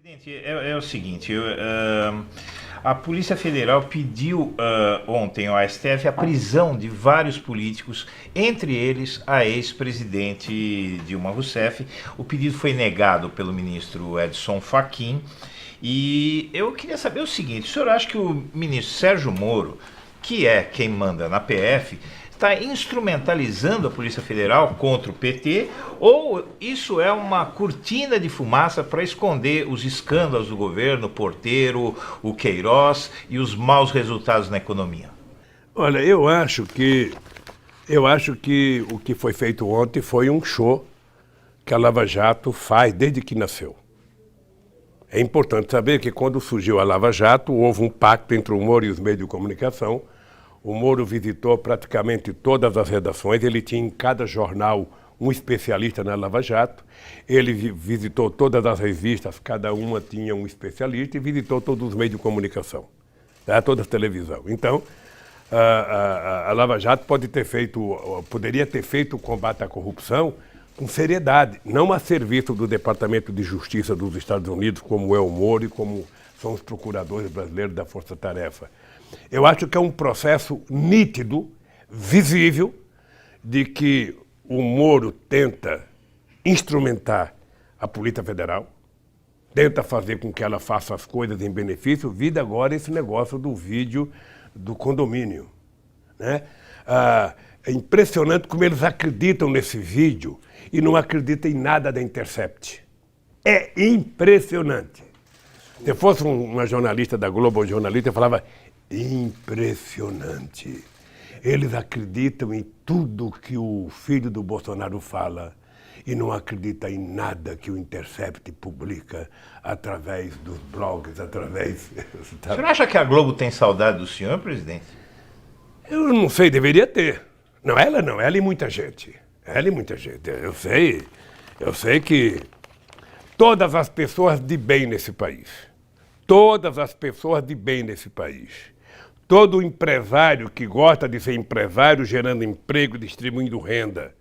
Presidente, é o seguinte, a Polícia Federal pediu ontem ao STF a prisão de vários políticos, entre eles a ex-presidente Dilma Rousseff. O pedido foi negado pelo ministro Edson Fachin. E eu queria saber o seguinte: o senhor acha que o ministro Sérgio Moro, que é quem manda na PF, está instrumentalizando a Polícia Federal contra o PT, ou isso é uma cortina de fumaça para esconder os escândalos do governo, o Porteiro, o Queiroz e os maus resultados na economia? Olha, eu acho que o que foi feito ontem foi um show que a Lava Jato faz desde que nasceu. É importante saber que quando surgiu a Lava Jato, houve um pacto entre o Moro e os meios de comunicação. O Moro visitou praticamente todas as redações, ele tinha em cada jornal um especialista na Lava Jato, ele visitou todas as revistas, cada uma tinha um especialista, e visitou todos os meios de comunicação, tá? Toda a televisão. Então, a Lava Jato poderia ter feito o combate à corrupção com seriedade, não a serviço do Departamento de Justiça dos Estados Unidos, como é o Moro e como são os procuradores brasileiros da Força Tarefa. Eu acho que é um processo nítido, visível, de que o Moro tenta instrumentar a Polícia Federal, tenta fazer com que ela faça as coisas em benefício, vide agora esse negócio do vídeo do condomínio, né? É impressionante como eles acreditam nesse vídeo e não acreditam em nada da Intercept. É impressionante. Se fosse uma jornalista da Globo, ou jornalista, eu falava: impressionante. Eles acreditam em tudo que o filho do Bolsonaro fala e não acreditam em nada que o Intercept publica através dos blogs, através... O senhor acha que a Globo tem saudade do senhor, presidente? Eu não sei, deveria ter. Não, ela e muita gente. Ela e muita gente. Eu sei que todas as pessoas de bem nesse país, todas as pessoas de bem nesse país, todo empresário que gosta de ser empresário, gerando emprego, distribuindo renda,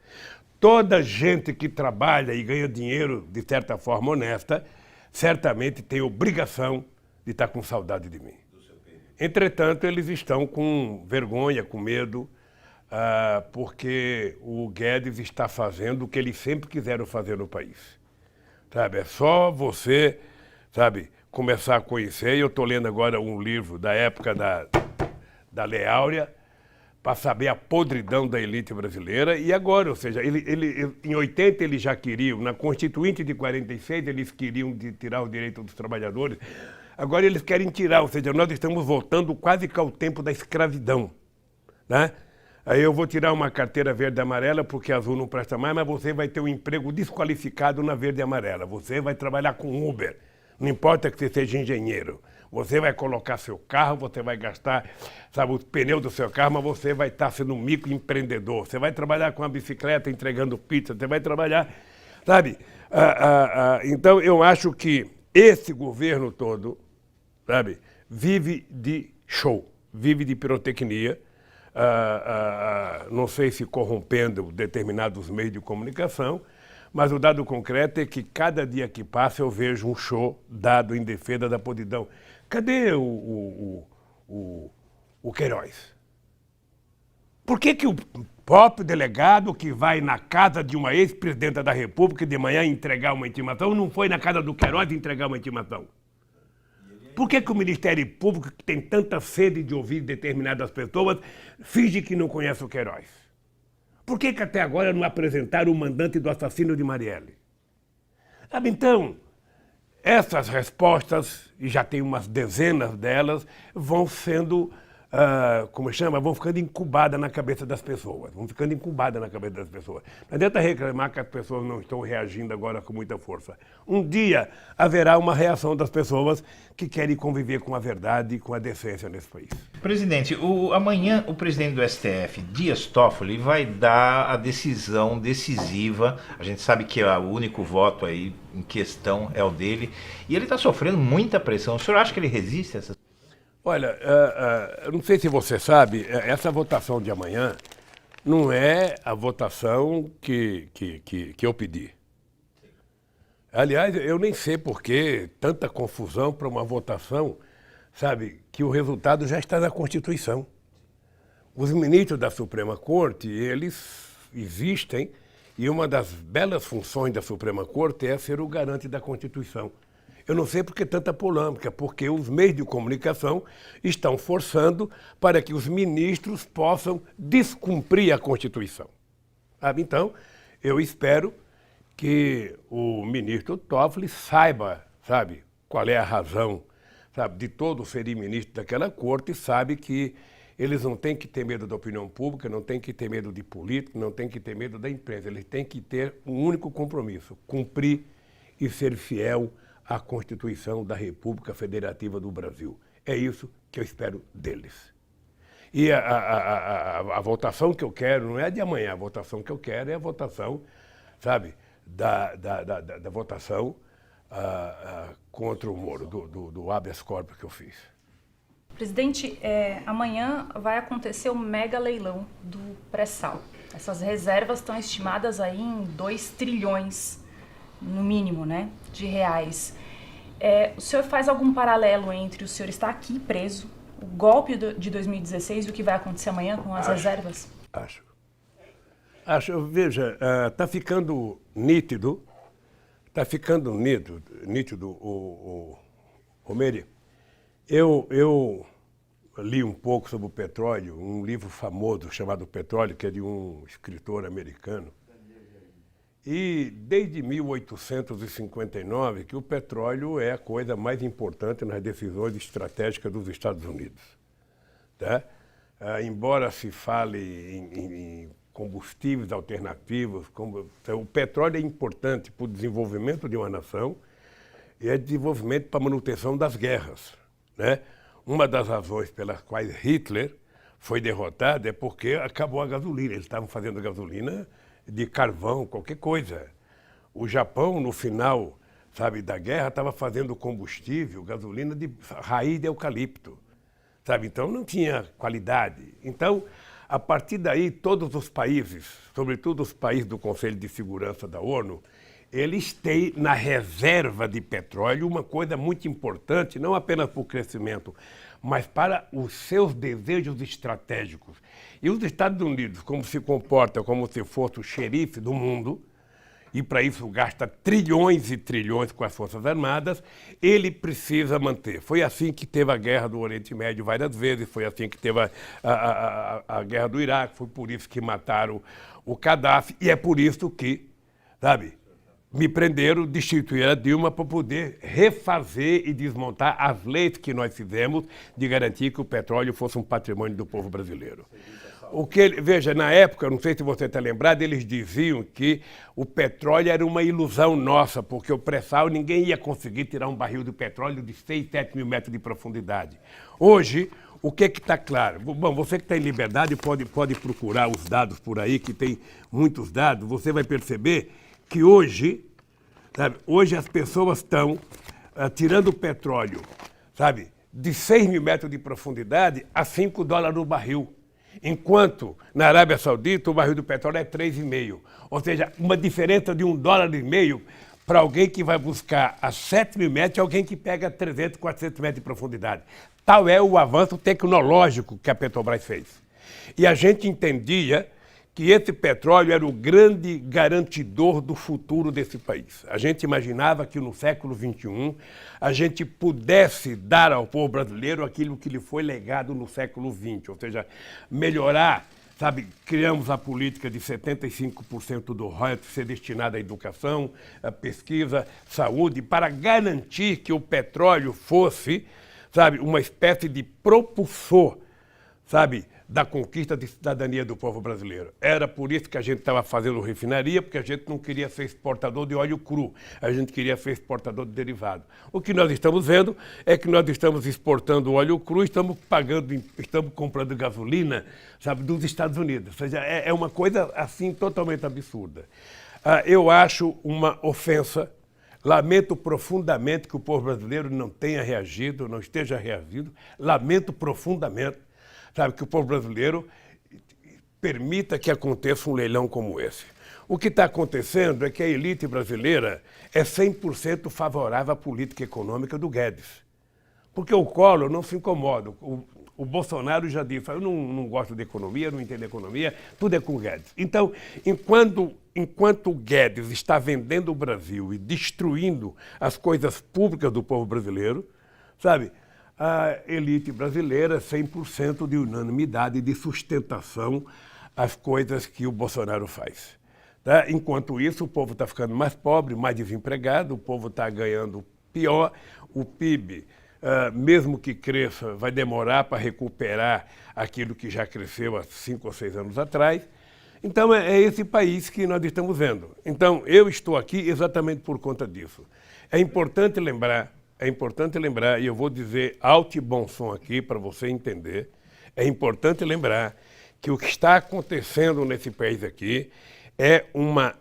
toda gente que trabalha e ganha dinheiro de certa forma honesta, certamente tem obrigação de estar com saudade de mim. Entretanto, eles estão com vergonha, com medo, porque o Guedes está fazendo o que eles sempre quiseram fazer no país. Sabe? É só você, sabe, começar a conhecer. Eu estou lendo agora um livro da época da Lei Áurea, para saber a podridão da elite brasileira. E agora, ou seja, em 80 eles já queriam, na Constituinte de 46 eles queriam tirar o direito dos trabalhadores. Agora eles querem tirar, ou seja, nós estamos voltando quase que ao tempo da escravidão, né? Aí eu vou tirar uma carteira verde e amarela porque azul não presta mais, mas você vai ter um emprego desqualificado na verde e amarela. Você vai trabalhar com Uber, não importa que você seja engenheiro. Você vai colocar seu carro, você vai gastar, sabe, os pneus do seu carro, mas você vai estar sendo um microempreendedor. Você vai trabalhar com a bicicleta, entregando pizza, você vai trabalhar, sabe? Então eu acho que esse governo todo, sabe, vive de show, vive de pirotecnia. Não sei se corrompendo determinados meios de comunicação, mas o dado concreto é que cada dia que passa eu vejo um show dado em defesa da podridão. Cadê o Queiroz? Por que o próprio delegado que vai na casa de uma ex-presidenta da República de manhã entregar uma intimação não foi na casa do Queiroz entregar uma intimação? Por que o Ministério Público, que tem tanta sede de ouvir determinadas pessoas, finge que não conhece o Queiroz? Por que até agora não apresentaram o mandante do assassino de Marielle? Sabe, então, essas respostas, e já tem umas dezenas delas, vão sendo, vão ficando incubadas na cabeça das pessoas. Vão ficando incubadas na cabeça das pessoas. Não adianta reclamar que as pessoas não estão reagindo agora com muita força. Um dia haverá uma reação das pessoas que querem conviver com a verdade e com a decência nesse país. Presidente, amanhã o presidente do STF, Dias Toffoli, vai dar a decisão decisiva. A gente sabe que o único voto aí em questão é o dele. E ele está sofrendo muita pressão. O senhor acha que ele resiste a essa? Olha, eu não sei se você sabe, essa votação de amanhã não é a votação que eu pedi. Aliás, eu nem sei por que tanta confusão para uma votação, sabe, que o resultado já está na Constituição. Os ministros da Suprema Corte, eles existem, e uma das belas funções da Suprema Corte é ser o garante da Constituição. Eu não sei por que tanta polêmica, porque os meios de comunicação estão forçando para que os ministros possam descumprir a Constituição. Sabe? Então, eu espero que o ministro Toffoli saiba, sabe, qual é a razão, sabe, de todos serem ministros daquela corte, e sabe que eles não têm que ter medo da opinião pública, não têm que ter medo de político, não têm que ter medo da imprensa. Eles têm que ter um único compromisso: cumprir e ser fiel à Constituição da República Federativa do Brasil. É isso que eu espero deles. E a votação que eu quero não é de amanhã, a votação que eu quero é a votação, sabe, da votação contra o Moro, do habeas corpus que eu fiz. Presidente, amanhã vai acontecer o mega leilão do pré-sal. Essas reservas estão estimadas aí em 2 trilhões, no mínimo, né, de reais. O senhor faz algum paralelo entre o senhor estar aqui preso, o golpe de 2016 e o que vai acontecer amanhã com as reservas? Acho, veja, está ficando nítido, o Meire. Eu li um pouco sobre o petróleo, um livro famoso chamado Petróleo, que é de um escritor americano. E desde 1859 que o petróleo é a coisa mais importante nas decisões estratégicas dos Estados Unidos. Tá? Embora se fale em combustíveis alternativos, o petróleo é importante para o desenvolvimento de uma nação e é desenvolvimento para a manutenção das guerras. Né? Uma das razões pelas quais Hitler foi derrotado é porque acabou a gasolina. Eles estavam fazendo gasolina de carvão, qualquer coisa. O Japão, no final, sabe, da guerra, estava fazendo combustível, gasolina de raiz de eucalipto. Sabe? Então não tinha qualidade. Então, a partir daí, todos os países, sobretudo os países do Conselho de Segurança da ONU, eles têm na reserva de petróleo uma coisa muito importante, não apenas para o crescimento, mas para os seus desejos estratégicos. E os Estados Unidos, como se comporta como se fosse o xerife do mundo, e para isso gasta trilhões e trilhões com as Forças Armadas, ele precisa manter. Foi assim que teve a guerra do Oriente Médio várias vezes, foi assim que teve a guerra do Iraque, foi por isso que mataram o Gaddafi, e é por isso que, sabe, me prenderam, destituíram a Dilma para poder refazer e desmontar as leis que nós fizemos de garantir que o petróleo fosse um patrimônio do povo brasileiro. Veja, na época, não sei se você está lembrado, eles diziam que o petróleo era uma ilusão nossa, porque o pré-sal ninguém ia conseguir tirar um barril de petróleo de 6, 7 mil metros de profundidade. Hoje, o que está claro? Bom, você que está em liberdade pode procurar os dados por aí, que tem muitos dados, você vai perceber que hoje, sabe, hoje as pessoas estão tirando o petróleo, sabe, de 6 mil metros de profundidade a $5 no barril. Enquanto na Arábia Saudita o barril do petróleo é 3,5. Ou seja, uma diferença de $1,50 para alguém que vai buscar a 7 mil metros e alguém que pega 300, 400 metros de profundidade. Tal é o avanço tecnológico que a Petrobras fez. E a gente entendia que esse petróleo era o grande garantidor do futuro desse país. A gente imaginava que no século XXI a gente pudesse dar ao povo brasileiro aquilo que lhe foi legado no século XX, ou seja, melhorar, sabe, criamos a política de 75% do royalties ser destinado à educação, à pesquisa, saúde, para garantir que o petróleo fosse, sabe, uma espécie de propulsor, sabe, da conquista de cidadania do povo brasileiro. Era por isso que a gente estava fazendo refinaria, porque a gente não queria ser exportador de óleo cru, a gente queria ser exportador de derivado. O que nós estamos vendo é que nós estamos exportando óleo cru, estamos comprando gasolina, sabe, dos Estados Unidos. Ou seja, é uma coisa assim totalmente absurda. Eu acho uma ofensa. Lamento profundamente que o povo brasileiro não tenha reagido, não esteja reagindo. Lamento profundamente, sabe, que o povo brasileiro permita que aconteça um leilão como esse. O que está acontecendo é que a elite brasileira é 100% favorável à política econômica do Guedes. Porque o Collor não se incomoda. O Bolsonaro já disse, eu não gosto de economia, não entendo economia, tudo é com o Guedes. Então, enquanto o Guedes está vendendo o Brasil e destruindo as coisas públicas do povo brasileiro, sabe, a elite brasileira 100% de unanimidade e de sustentação às coisas que o Bolsonaro faz. Tá? Enquanto isso, o povo está ficando mais pobre, mais desempregado, o povo está ganhando pior, o PIB, mesmo que cresça, vai demorar para recuperar aquilo que já cresceu há 5 ou 6 anos atrás. Então, é esse país que nós estamos vendo. Então, eu estou aqui exatamente por conta disso. É importante lembrar, e eu vou dizer alto e bom som aqui para você entender, é importante lembrar que o que está acontecendo nesse país aqui é uma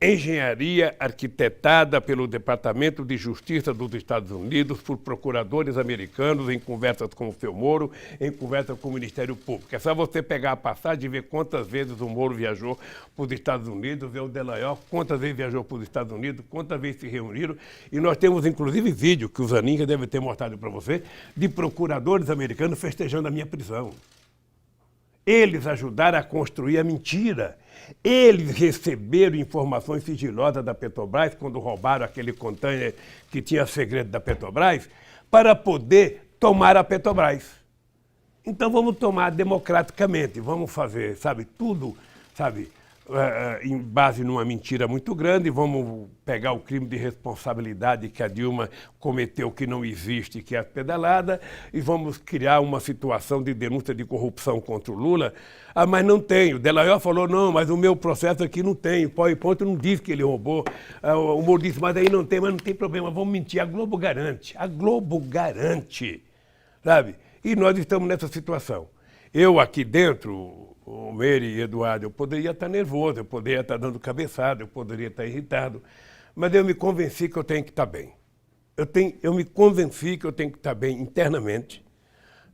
engenharia arquitetada pelo Departamento de Justiça dos Estados Unidos, por procuradores americanos, em conversas com o seu Moro, em conversas com o Ministério Público. É só você pegar a passagem e ver quantas vezes o Moro viajou para os Estados Unidos, ver o Delagnol, quantas vezes viajou para os Estados Unidos, quantas vezes se reuniram. E nós temos, inclusive, vídeo que o Zanin deve ter mostrado para você, de procuradores americanos festejando a minha prisão. Eles ajudaram a construir a mentira. Eles receberam informações sigilosas da Petrobras, quando roubaram aquele container que tinha segredo da Petrobras, para poder tomar a Petrobras. Então vamos tomar democraticamente, vamos fazer, sabe, tudo, sabe, em base numa mentira muito grande, vamos pegar o crime de responsabilidade que a Dilma cometeu, que não existe, que é a pedalada, e vamos criar uma situação de denúncia de corrupção contra o Lula. Ah, mas não tem. O Delagnol falou, não, mas o meu processo aqui não tem. O PowerPoint não diz que ele roubou. O Moro disse, mas aí não tem, mas não tem problema, vamos mentir. A Globo garante, sabe? E nós estamos nessa situação. Eu aqui dentro, o Meire e Eduardo, eu poderia estar nervoso, eu poderia estar dando cabeçada, eu poderia estar irritado, mas eu me convenci que eu tenho que estar bem. Eu me convenci que eu tenho que estar bem internamente,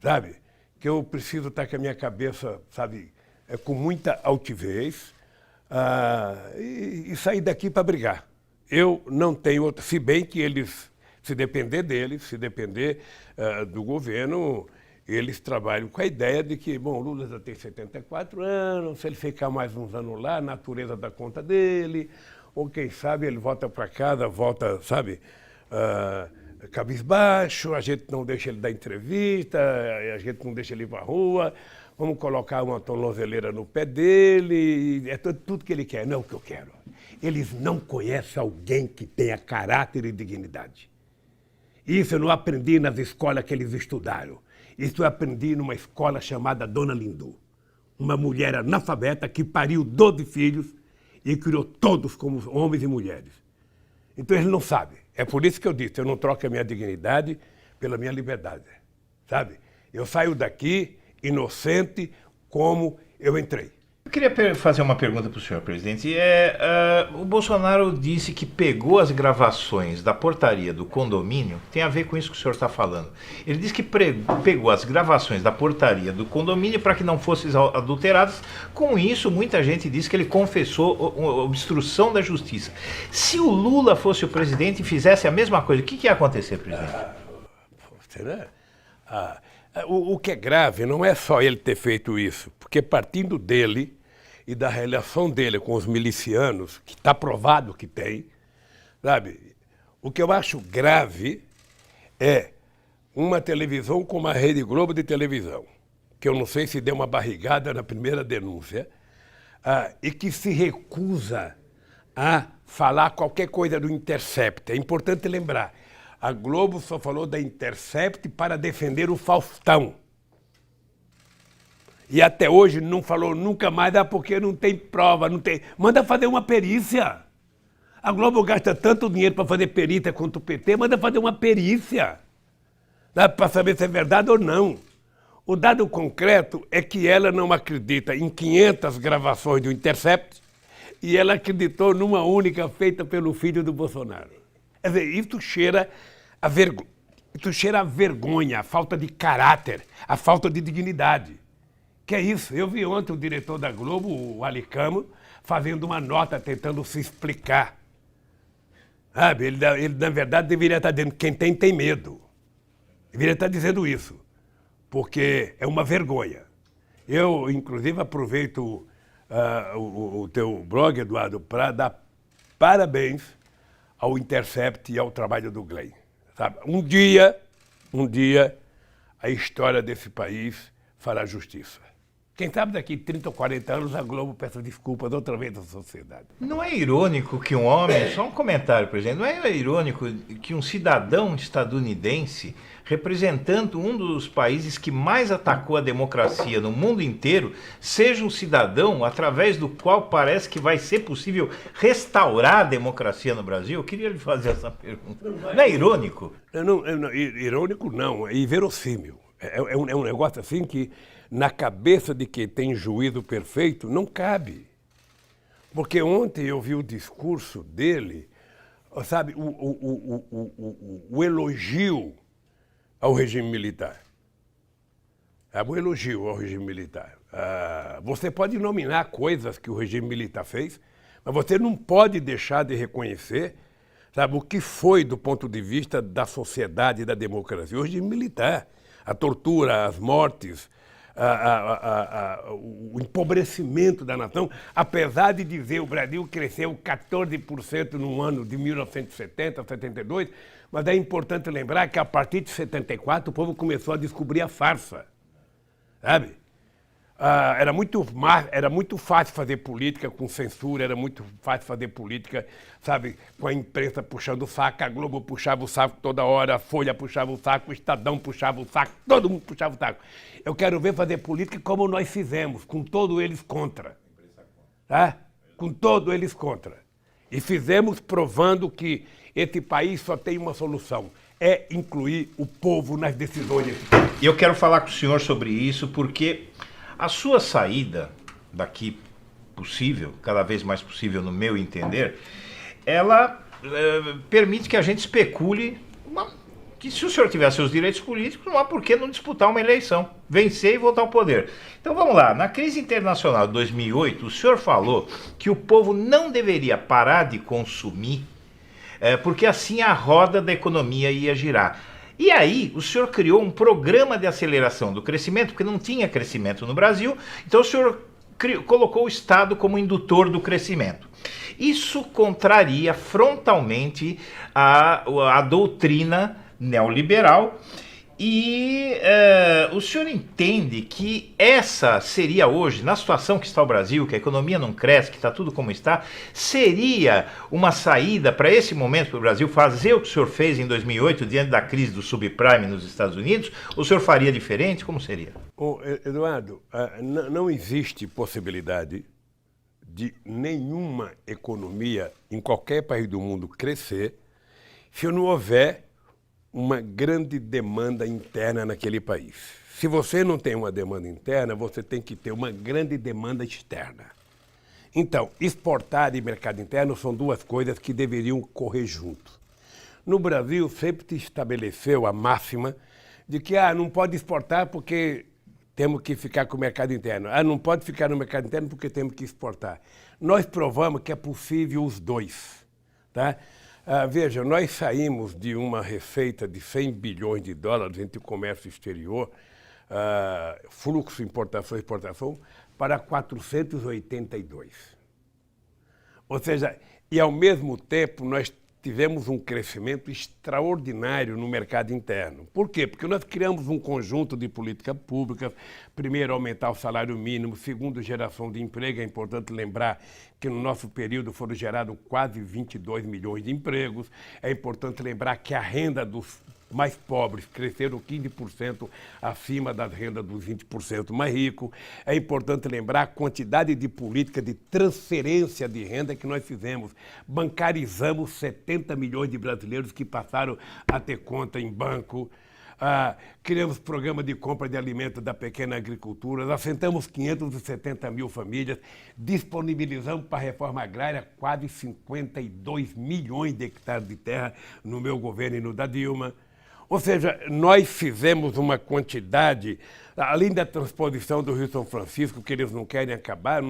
sabe? Que eu preciso estar com a minha cabeça, sabe, com muita altivez e sair daqui para brigar. Eu não tenho outra, se bem que eles, se depender deles, se depender do governo, eles trabalham com a ideia de que, bom, o Lula já tem 74 anos, se ele ficar mais uns anos lá, a natureza dá conta dele, ou quem sabe ele volta para casa, volta, sabe, cabisbaixo, a gente não deixa ele dar entrevista, a gente não deixa ele ir para a rua, vamos colocar uma tornozeleira no pé dele, é tudo que ele quer, não é o que eu quero. Eles não conhecem alguém que tenha caráter e dignidade. Isso eu não aprendi nas escolas que eles estudaram. Isso eu aprendi numa escola chamada Dona Lindu. Uma mulher analfabeta que pariu 12 filhos e criou todos como homens e mulheres. Então eles não sabem. É por isso que eu disse, eu não troco a minha dignidade pela minha liberdade, sabe? Eu saio daqui inocente como eu entrei. Eu queria fazer uma pergunta para o senhor, presidente. O Bolsonaro disse que pegou as gravações da portaria do condomínio, tem a ver com isso que o senhor está falando. Ele disse que pegou as gravações da portaria do condomínio para que não fossem adulteradas. Com isso, muita gente diz que ele confessou obstrução da justiça. Se o Lula fosse o presidente e fizesse a mesma coisa, o que ia acontecer, presidente? Será? O que é grave não é só ele ter feito isso, porque partindo dele e da relação dele com os milicianos, que está provado que tem, sabe? O que eu acho grave é uma televisão como a Rede Globo de televisão, que eu não sei se deu uma barrigada na primeira denúncia, e que se recusa a falar qualquer coisa do Intercept. É importante lembrar, a Globo só falou da Intercept para defender o Faustão. E até hoje não falou nunca mais, porque não tem prova, não tem... Manda fazer uma perícia. A Globo gasta tanto dinheiro para fazer perícia quanto o PT, manda fazer uma perícia. Para saber se é verdade ou não. O dado concreto é que ela não acredita em 500 gravações do Intercept e ela acreditou numa única feita pelo filho do Bolsonaro. Quer dizer, isso cheira a vergonha, a falta de caráter, a falta de dignidade. Que é isso? Eu vi ontem o diretor da Globo, o Alicamo, fazendo uma nota, tentando se explicar. Sabe? Ele, na verdade, deveria estar dizendo quem tem medo. Deveria estar dizendo isso, porque é uma vergonha. Eu, inclusive, aproveito o teu blog, Eduardo, para dar parabéns ao Intercept e ao trabalho do Glenn. Sabe? Um dia, a história desse país fará justiça. Quem sabe daqui 30 ou 40 anos a Globo peça desculpas outra vez à sociedade. Não é irônico que um homem, só um comentário, presidente, não é irônico que um cidadão estadunidense, representando um dos países que mais atacou a democracia no mundo inteiro, seja um cidadão através do qual parece que vai ser possível restaurar a democracia no Brasil? Eu queria lhe fazer essa pergunta. Não é irônico? Irônico não, é inverossímil. É um negócio assim que na cabeça de quem tem juízo perfeito não cabe. Porque ontem eu vi o discurso dele, sabe, o elogio ao regime militar. O elogio ao regime militar. Você pode nominar coisas que o regime militar fez, mas você não pode deixar de reconhecer, sabe, o que foi do ponto de vista da sociedade e da democracia. O regime militar, a tortura, as mortes, o empobrecimento da nação, apesar de dizer que o Brasil cresceu 14% no ano de 1970, 72, mas é importante lembrar que a partir de 74 o povo começou a descobrir a farsa, sabe? Era muito fácil fazer política com censura, era muito fácil fazer política, sabe, com a imprensa puxando o saco, a Globo puxava o saco toda hora, a Folha puxava o saco, o Estadão puxava o saco, todo mundo puxava o saco. Eu quero ver fazer política como nós fizemos, com todos eles contra. Tá? Com todos eles contra. E fizemos provando que esse país só tem uma solução, é incluir o povo nas decisões. E eu quero falar com o senhor sobre isso, porque a sua saída daqui possível, cada vez mais possível no meu entender, ela permite que a gente especule que se o senhor tiver seus direitos políticos, não há por que não disputar uma eleição, vencer e voltar ao poder. Então vamos lá, na crise internacional de 2008, o senhor falou que o povo não deveria parar de consumir, porque assim a roda da economia ia girar. E aí, o senhor criou um programa de aceleração do crescimento, porque não tinha crescimento no Brasil, então o senhor colocou o Estado como indutor do crescimento. Isso contraria frontalmente a doutrina neoliberal e o senhor entende que essa seria hoje, na situação que está o Brasil, que a economia não cresce, que está tudo como está, seria uma saída para esse momento para o Brasil fazer o que o senhor fez em 2008 diante da crise do subprime nos Estados Unidos? Ou o senhor faria diferente? Como seria? Eduardo, não existe possibilidade de nenhuma economia em qualquer país do mundo crescer se não houver uma grande demanda interna naquele país. Se você não tem uma demanda interna, você tem que ter uma grande demanda externa. Então, exportar e mercado interno são duas coisas que deveriam correr junto. No Brasil, sempre se estabeleceu a máxima de que não pode exportar porque temos que ficar com o mercado interno. Não pode ficar no mercado interno porque temos que exportar. Nós provamos que é possível os dois, tá? Veja, nós saímos de uma receita de 100 bilhões de dólares entre o comércio exterior, fluxo importação e exportação, para 482. Ou seja, e ao mesmo tempo nós tivemos um crescimento extraordinário no mercado interno. Por quê? Porque nós criamos um conjunto de políticas públicas, primeiro, aumentar o salário mínimo, segundo, geração de emprego. É importante lembrar que no nosso período foram gerados quase 22 milhões de empregos. É importante lembrar que a renda dos mais pobres cresceram 15% acima das rendas dos 20% mais ricos. É importante lembrar a quantidade de política de transferência de renda que nós fizemos. Bancarizamos 70 milhões de brasileiros que passaram a ter conta em banco. Criamos programa de compra de alimentos da pequena agricultura, assentamos 570 mil famílias, disponibilizamos para a reforma agrária quase 52 milhões de hectares de terra no meu governo e no da Dilma. Ou seja, nós fizemos uma quantidade, além da transposição do Rio São Francisco, que eles não querem acabar,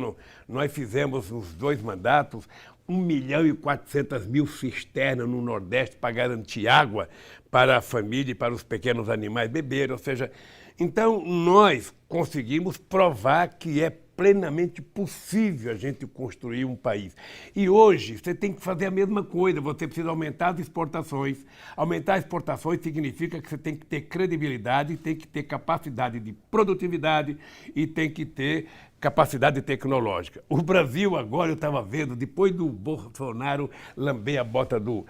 nós fizemos nos 2 mandatos 1.400.000 cisternas no Nordeste para garantir água para a família e para os pequenos animais beberem. Ou seja, então nós conseguimos provar que é plenamente possível a gente construir um país. E hoje você tem que fazer a mesma coisa, você precisa aumentar as exportações. Aumentar as exportações significa que você tem que ter credibilidade, tem que ter capacidade de produtividade e tem que ter capacidade tecnológica. O Brasil agora, eu estava vendo, depois do Bolsonaro lamber a bota do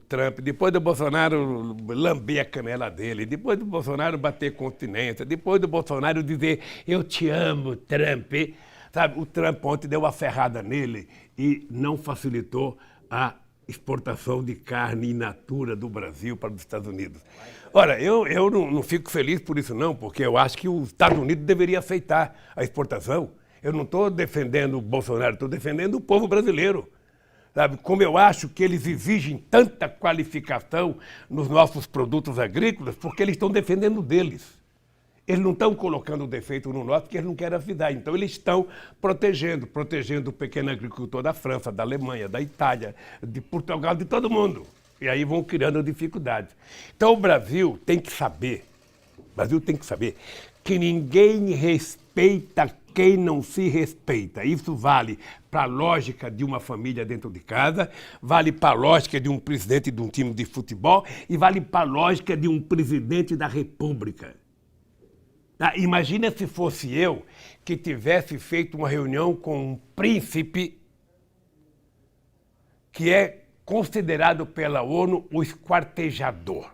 Trump, depois do Bolsonaro lamber a canela dele, depois do Bolsonaro bater continência, depois do Bolsonaro dizer eu te amo, Trump, sabe? O Trump ontem deu uma ferrada nele e não facilitou a exportação de carne in natura do Brasil para os Estados Unidos. Ora, eu não fico feliz por isso não, porque eu acho que os Estados Unidos deveriam aceitar a exportação. Eu não estou defendendo o Bolsonaro, estou defendendo o povo brasileiro. Sabe? Como eu acho que eles exigem tanta qualificação nos nossos produtos agrícolas, porque eles estão defendendo deles. Eles não estão colocando defeito no nosso porque eles não querem avisar. Então, eles estão protegendo o pequeno agricultor da França, da Alemanha, da Itália, de Portugal, de todo mundo. E aí vão criando dificuldades. Então, o Brasil tem que saber que ninguém respeita quem não se respeita. Isso vale para a lógica de uma família dentro de casa, vale para a lógica de um presidente de um time de futebol e vale para a lógica de um presidente da República. Imagina se fosse eu que tivesse feito uma reunião com um príncipe que é considerado pela ONU o esquartejador.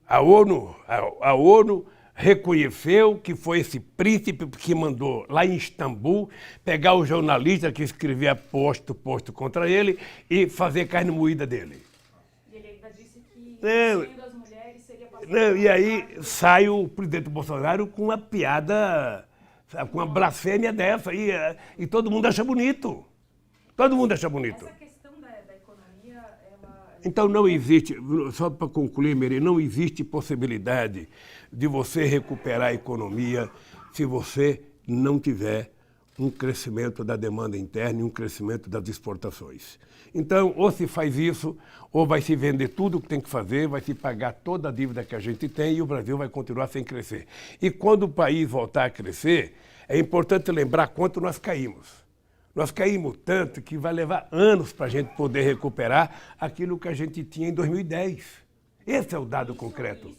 A ONU reconheceu que foi esse príncipe que mandou lá em Istambul pegar o jornalista que escrevia posto contra ele e fazer carne moída dele. E ele ainda disse que o sonho das mulheres seria passar... E aí sai o presidente Bolsonaro com uma piada, sabe, com uma blasfêmia dessa e todo mundo acha bonito. Todo mundo acha bonito. Essa questão da economia, ela... Então não existe, só para concluir, Meri, não existe possibilidade de você recuperar a economia se você não tiver um crescimento da demanda interna e um crescimento das exportações. Então, ou se faz isso, ou vai se vender tudo o que tem que fazer, vai se pagar toda a dívida que a gente tem e o Brasil vai continuar sem crescer. E quando o país voltar a crescer, é importante lembrar quanto nós caímos. Nós caímos tanto que vai levar anos para a gente poder recuperar aquilo que a gente tinha em 2010. Esse é o dado concreto.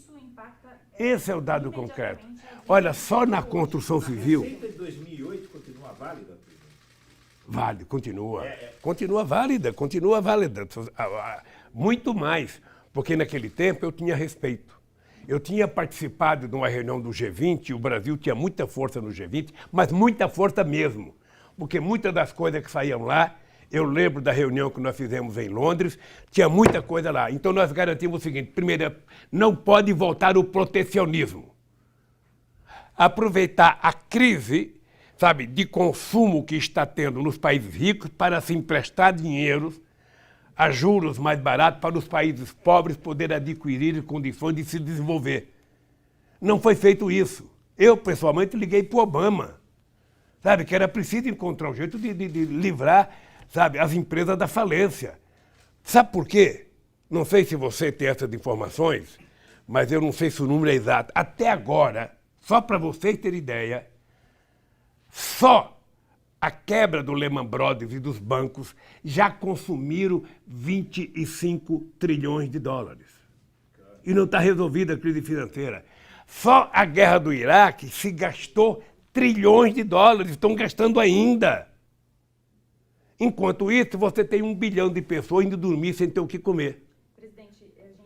Esse é o dado concreto. Olha, só na construção civil... A receita de 2008 continua válida, presidente? Vale, continua. Continua válida. Muito mais, porque naquele tempo eu tinha respeito. Eu tinha participado de uma reunião do G20, o Brasil tinha muita força no G20, mas muita força mesmo. Porque muitas das coisas que saíam lá, eu lembro da reunião que nós fizemos em Londres, tinha muita coisa lá. Então nós garantimos o seguinte: primeiro, não pode voltar o protecionismo. Aproveitar a crise, sabe, de consumo que está tendo nos países ricos para se emprestar dinheiro a juros mais baratos para os países pobres poderem adquirir condições de se desenvolver. Não foi feito isso. Eu, pessoalmente, liguei para o Obama. Sabe, que era preciso encontrar um jeito de livrar, sabe, as empresas da falência. Sabe por quê? Não sei se você tem essas informações, mas eu não sei se o número é exato. Até agora, só para vocês terem ideia, só a quebra do Lehman Brothers e dos bancos já consumiram 25 trilhões de dólares. E não está resolvida a crise financeira. Só a guerra do Iraque se gastou trilhões de dólares, estão gastando ainda. Enquanto isso, você tem 1 bilhão de pessoas indo dormir sem ter o que comer.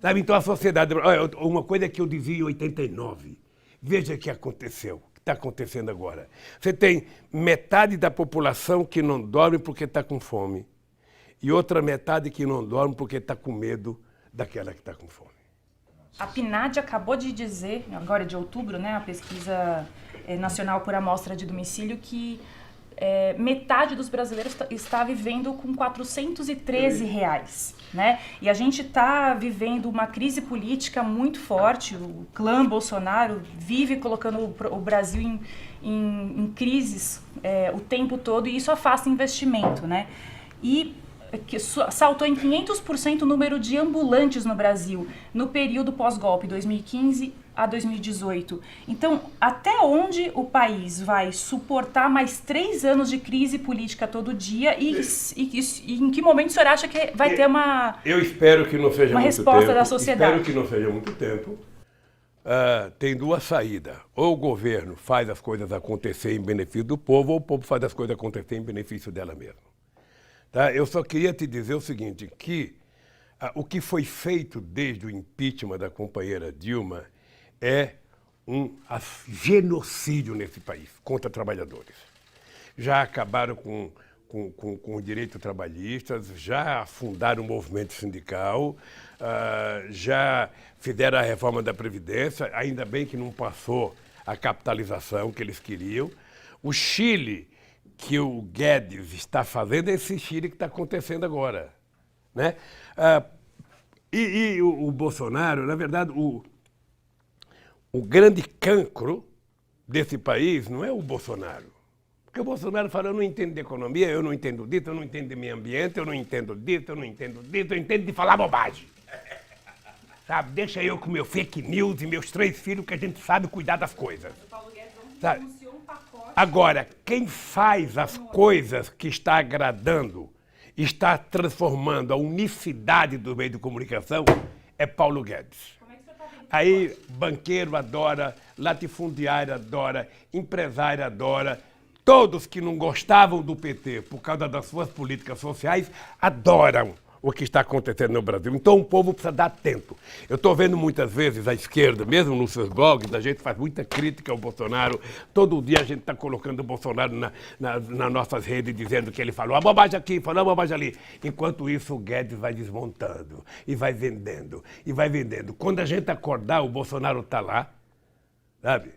Sabe, então a sociedade... Olha, uma coisa que eu dizia em 89, veja o que aconteceu, o que está acontecendo agora. Você tem metade da população que não dorme porque está com fome e outra metade que não dorme porque está com medo daquela que está com fome. A PNAD acabou de dizer, agora de outubro, né, a pesquisa nacional por amostra de domicílio, que metade dos brasileiros está vivendo com R$ 413, né? E a gente está vivendo uma crise política muito forte. O clã Bolsonaro vive colocando o Brasil em crises o tempo todo, e isso afasta investimento, né? E que saltou em 500% o número de ambulantes no Brasil no período pós-golpe, 2015 a 2018. Então, até onde o país vai suportar mais 3 anos de crise política todo dia e em que momento o senhor acha que vai ter uma Eu espero que não seja uma muito resposta tempo. da sociedade? Espero que não seja muito tempo. Tem duas saídas. Ou o governo faz as coisas acontecer em benefício do povo, ou o povo faz as coisas acontecer em benefício dela mesma. Tá? Eu só queria te dizer o seguinte, que o que foi feito desde o impeachment da companheira Dilma é um genocídio nesse país contra trabalhadores. Já acabaram com os direitos trabalhistas, já fundaram o movimento sindical, já fizeram a reforma da Previdência, ainda bem que não passou a capitalização que eles queriam. O Chile que o Guedes está fazendo é esse Chile que está acontecendo agora, né? O Bolsonaro, na verdade, o grande cancro desse país não é o Bolsonaro. Porque o Bolsonaro fala, eu não entendo de economia, eu não entendo disso, eu não entendo de meio ambiente, eu não entendo disso, eu não entendo disso, eu entendo de falar bobagem. Sabe? Deixa eu com meu fake news e meus 3 filhos que a gente sabe cuidar das coisas. Sabe? Agora, quem faz as coisas que está agradando, está transformando a unicidade do meio de comunicação, é Paulo Guedes. Aí, banqueiro adora, latifundiário adora, empresário adora, todos que não gostavam do PT por causa das suas políticas sociais adoram o que está acontecendo no Brasil. Então o povo precisa dar atento. Eu estou vendo muitas vezes a esquerda, mesmo nos seus blogs, a gente faz muita crítica ao Bolsonaro. Todo dia a gente está colocando o Bolsonaro nas nossas redes, dizendo que ele falou uma bobagem aqui, falou uma bobagem ali. Enquanto isso, o Guedes vai desmontando e vai vendendo, e vai vendendo. Quando a gente acordar, o Bolsonaro está lá, sabe?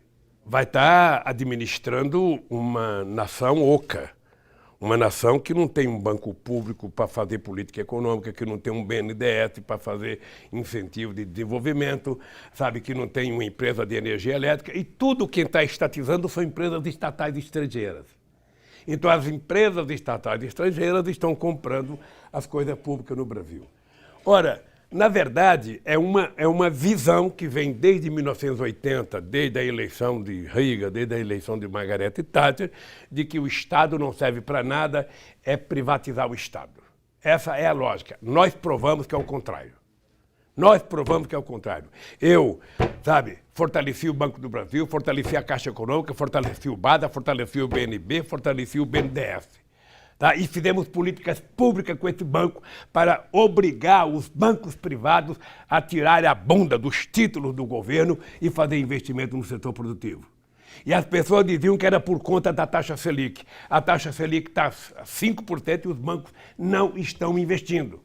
Vai estar administrando uma nação oca. Uma nação que não tem um banco público para fazer política econômica, que não tem um BNDES para fazer incentivo de desenvolvimento, sabe, que não tem uma empresa de energia elétrica, e tudo quem está estatizando são empresas estatais estrangeiras. Então as empresas estatais estrangeiras estão comprando as coisas públicas no Brasil. Ora, na verdade, é uma visão que vem desde 1980, desde a eleição de Reagan, desde a eleição de Margaret Thatcher, de que o Estado não serve para nada, é privatizar o Estado. Essa é a lógica. Nós provamos que é o contrário. Nós provamos que é o contrário. Eu, sabe, fortaleci o Banco do Brasil, fortaleci a Caixa Econômica, fortaleci o BADA, fortaleci o BNB, fortaleci o BNDES. Tá? E fizemos políticas públicas com esse banco para obrigar os bancos privados a tirarem a bunda dos títulos do governo e fazer investimento no setor produtivo. E as pessoas diziam que era por conta da taxa Selic. A taxa Selic está a 5% e os bancos não estão investindo,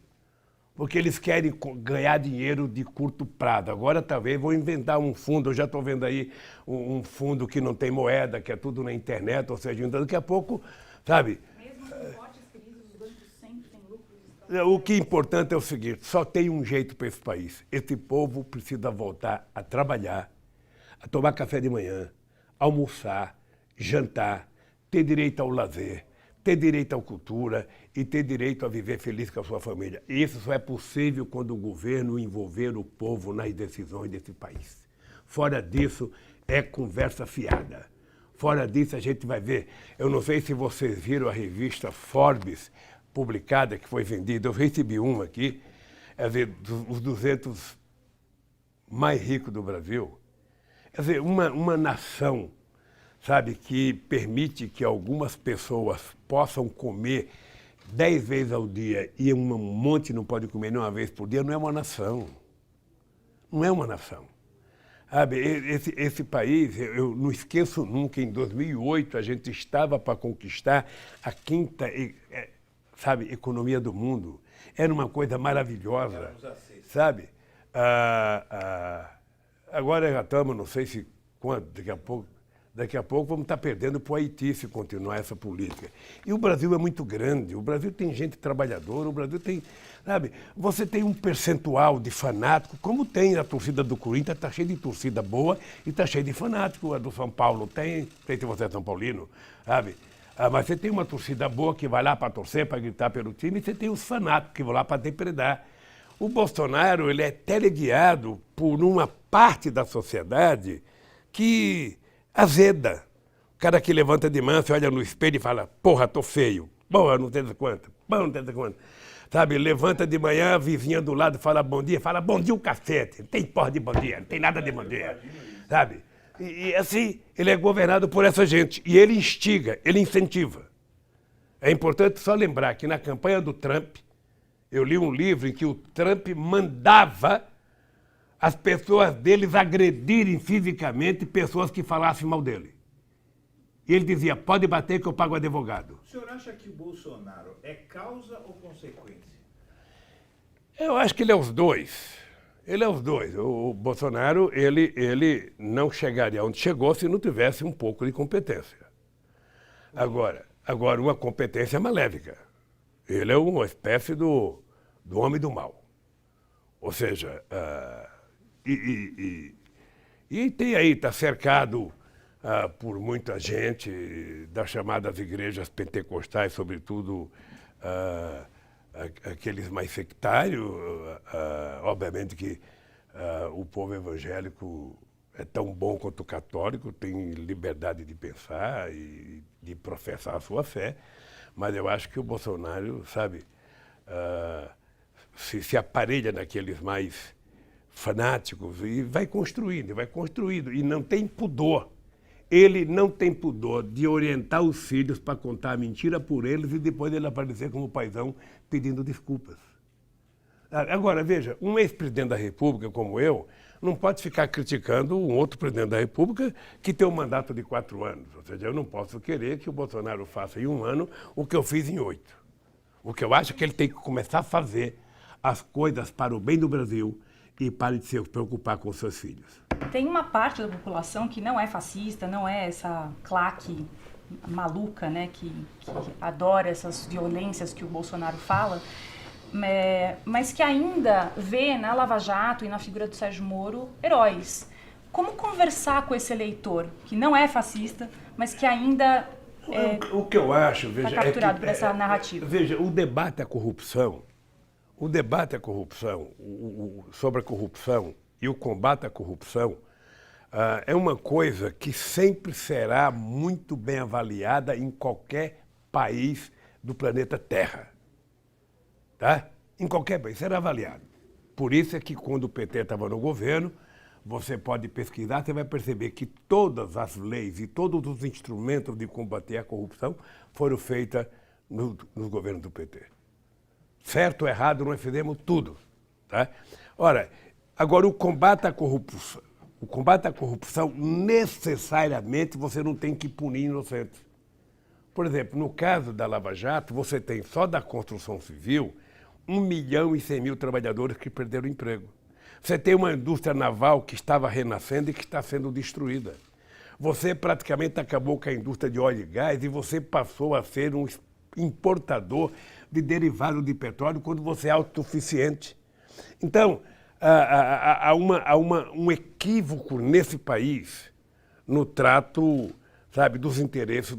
porque eles querem ganhar dinheiro de curto prazo. Agora talvez vou inventar um fundo, eu já estou vendo aí um fundo que não tem moeda, que é tudo na internet, ou seja, daqui a pouco, sabe... O que é importante é o seguinte, só tem um jeito para esse país. Esse povo precisa voltar a trabalhar, a tomar café de manhã, almoçar, jantar, ter direito ao lazer, ter direito à cultura e ter direito a viver feliz com a sua família. E isso só é possível quando o governo envolver o povo nas decisões desse país. Fora disso, é conversa fiada. Fora disso, a gente vai ver. Eu não sei se vocês viram a revista Forbes, publicada, que foi vendida, eu recebi uma aqui, quer dizer, os 200 mais ricos do Brasil. Quer dizer, uma nação, sabe, que permite que algumas pessoas possam comer 10 vezes ao dia e um monte não pode comer nem uma vez por dia, não é uma nação. Não é uma nação. Sabe, esse país, eu não esqueço nunca, em 2008 a gente estava para conquistar a 5ª... sabe, economia do mundo. Era uma coisa maravilhosa, sabe? Agora já estamos, não sei se quanto, daqui a pouco, Daqui a pouco vamos estar perdendo para o Haiti se continuar essa política. E o Brasil é muito grande, o Brasil tem gente trabalhadora, o Brasil tem, sabe, você tem um percentual de fanático, como tem a torcida do Corinthians, está cheia de torcida boa e está cheia de fanático. A do São Paulo tem, sei se você é São Paulino, sabe? Mas você tem uma torcida boa que vai lá para torcer, para gritar pelo time, e você tem os fanáticos que vão lá para depredar. O Bolsonaro, ele é teleguiado por uma parte da sociedade que azeda. O cara que levanta de manhã, você olha no espelho e fala, porra, tô feio. Porra, não tem quanto. Porra, não tem quanto. Sabe, levanta de manhã, a vizinha do lado fala bom dia o cacete. Não tem porra de bom dia, não tem nada de bom dia. Sabe? E assim, ele é governado por essa gente. E ele instiga, ele incentiva. É importante só lembrar que na campanha do Trump, eu li um livro em que o Trump mandava as pessoas deles agredirem fisicamente pessoas que falassem mal dele. E ele dizia, pode bater que eu pago o advogado. O senhor acha que o Bolsonaro é causa ou consequência? Eu acho que ele é os dois. Ele é os dois. O Bolsonaro, ele não chegaria onde chegou se não tivesse um pouco de competência. Agora uma competência maléfica. Ele é uma espécie do homem do mal. Ou seja, e tem aí, está cercado por muita gente das chamadas igrejas pentecostais, sobretudo aqueles mais sectários. Obviamente que o povo evangélico é tão bom quanto o católico, tem liberdade de pensar e de professar a sua fé, mas eu acho que o Bolsonaro, sabe, se aparelha naqueles mais fanáticos e vai construindo, e não tem pudor. Ele não tem pudor de orientar os filhos para contar a mentira por eles e depois ele aparecer como paizão pedindo desculpas. Agora, veja, um ex-presidente da República como eu não pode ficar criticando um outro presidente da República que tem um mandato de 4 anos. Ou seja, eu não posso querer que o Bolsonaro faça em 1 ano o que eu fiz em 8. O que eu acho é que ele tem que começar a fazer as coisas para o bem do Brasil e pare de se preocupar com os seus filhos. Tem uma parte da população que não é fascista, não é essa claque maluca, né, que adora essas violências que o Bolsonaro fala, mas que ainda vê na Lava Jato e na figura do Sérgio Moro heróis. Como conversar com esse eleitor que não é fascista, mas que ainda o que eu acho, veja, está capturado por essa narrativa? Veja, o debate à corrupção, sobre a corrupção e o combate à corrupção é uma coisa que sempre será muito bem avaliada em qualquer país do planeta Terra. Tá? Em qualquer país será avaliado. Por isso é que quando o PT estava no governo, você pode pesquisar, você vai perceber que todas as leis e todos os instrumentos de combater a corrupção foram feitos nos governos do PT. Certo ou errado, nós fizemos tudo. Tá? Ora, agora o combate à corrupção, necessariamente você não tem que punir inocentes. Por exemplo, no caso da Lava Jato, você tem só da construção civil 1.100.000 trabalhadores que perderam o emprego. Você tem uma indústria naval que estava renascendo e que está sendo destruída. Você praticamente acabou com a indústria de óleo e gás e você passou a ser um importador de derivados de petróleo quando você é autossuficiente. Então, há um equívoco nesse país no trato, sabe, dos interesses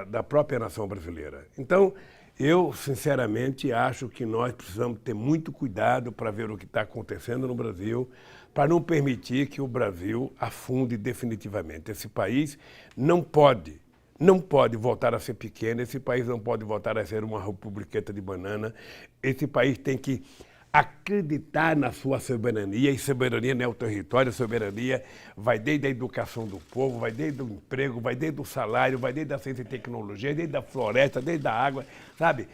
da própria nação brasileira. Então, eu, sinceramente, acho que nós precisamos ter muito cuidado para ver o que está acontecendo no Brasil, para não permitir que o Brasil afunde definitivamente. Esse país não pode voltar a ser pequeno, esse país não pode voltar a ser uma republiqueta de banana, esse país tem que acreditar na sua soberania, e soberania não é o território, soberania vai desde a educação do povo, vai desde o emprego, vai desde o salário, vai desde a ciência e tecnologia, desde a floresta, desde a água, sabe?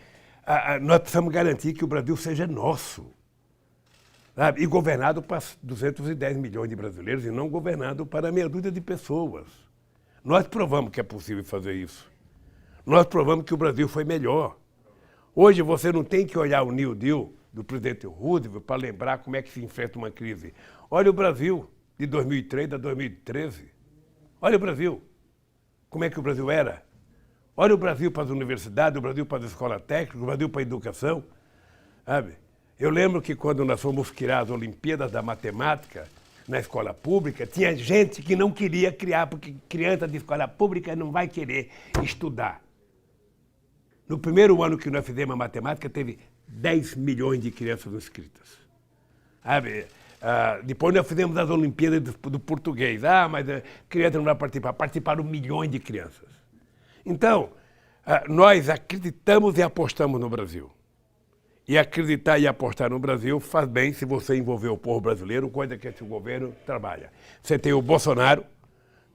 Nós precisamos garantir que o Brasil seja nosso, sabe? E governado para 210 milhões de brasileiros e não governado para meia dúzia de pessoas. Nós provamos que é possível fazer isso. Nós provamos que o Brasil foi melhor. Hoje você não tem que olhar o New Deal do presidente Roosevelt para lembrar como é que se enfrenta uma crise. Olha o Brasil de 2003 a 2013. Olha o Brasil. Como é que o Brasil era? Olha o Brasil para as universidades, o Brasil para as escolas técnicas, o Brasil para a educação. Sabe? Eu lembro que quando nós fomos criar as Olimpíadas da Matemática na escola pública, tinha gente que não queria criar, porque criança de escola pública não vai querer estudar. No primeiro ano que nós fizemos a matemática, teve 10 milhões de crianças inscritas. Sabe? Depois nós fizemos as Olimpíadas do português. Mas a criança não vai participar. Participaram milhões de crianças. Então, nós acreditamos e apostamos no Brasil. E acreditar e apostar no Brasil faz bem se você envolver o povo brasileiro, coisa que esse governo trabalha. Você tem o Bolsonaro,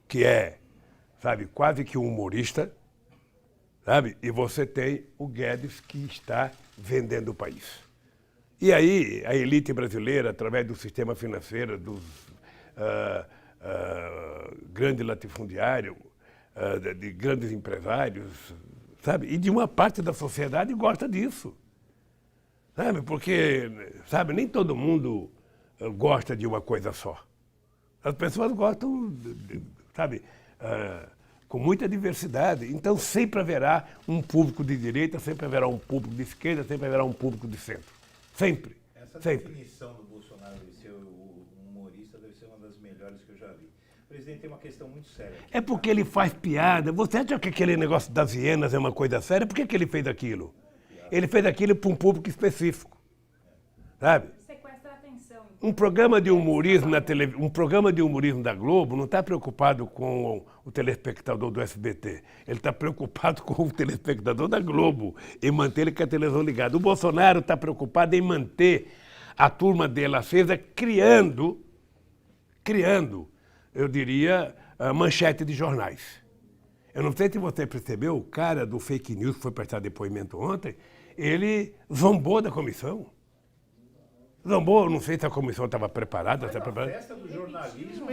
que é, sabe, quase que um humorista, sabe? E você tem o Guedes, que está vendendo o país. E aí, a elite brasileira, através do sistema financeiro, dos grandes latifundiários, de grandes empresários, sabe? E de uma parte da sociedade gosta disso. Sabe? Porque, sabe, nem todo mundo gosta de uma coisa só. As pessoas gostam, sabe, com muita diversidade. Então, sempre haverá um público de direita, sempre haverá um público de esquerda, sempre haverá um público de centro. Sempre. Essa sempre. definição do Bolsonaro de ser um humorista deve ser uma das melhores que eu já vi. O presidente tem uma questão muito séria. É porque ele faz piada. Você acha que aquele negócio das hienas é uma coisa séria? Por que ele fez aquilo? Ele fez aquilo para um público específico. Sabe? Sequestra a atenção. Um programa de humorismo na um programa de humorismo da Globo não está preocupado com o telespectador do SBT. Ele está preocupado com o telespectador da Globo, em manter ele com a televisão ligada. O Bolsonaro está preocupado em manter a turma dele acesa, criando, eu diria, manchete de jornais. Eu não sei se você percebeu, o cara do fake news que foi prestar depoimento ontem, ele zombou da comissão. Zombou, não sei se a comissão estava preparada. Festa do jornalismo,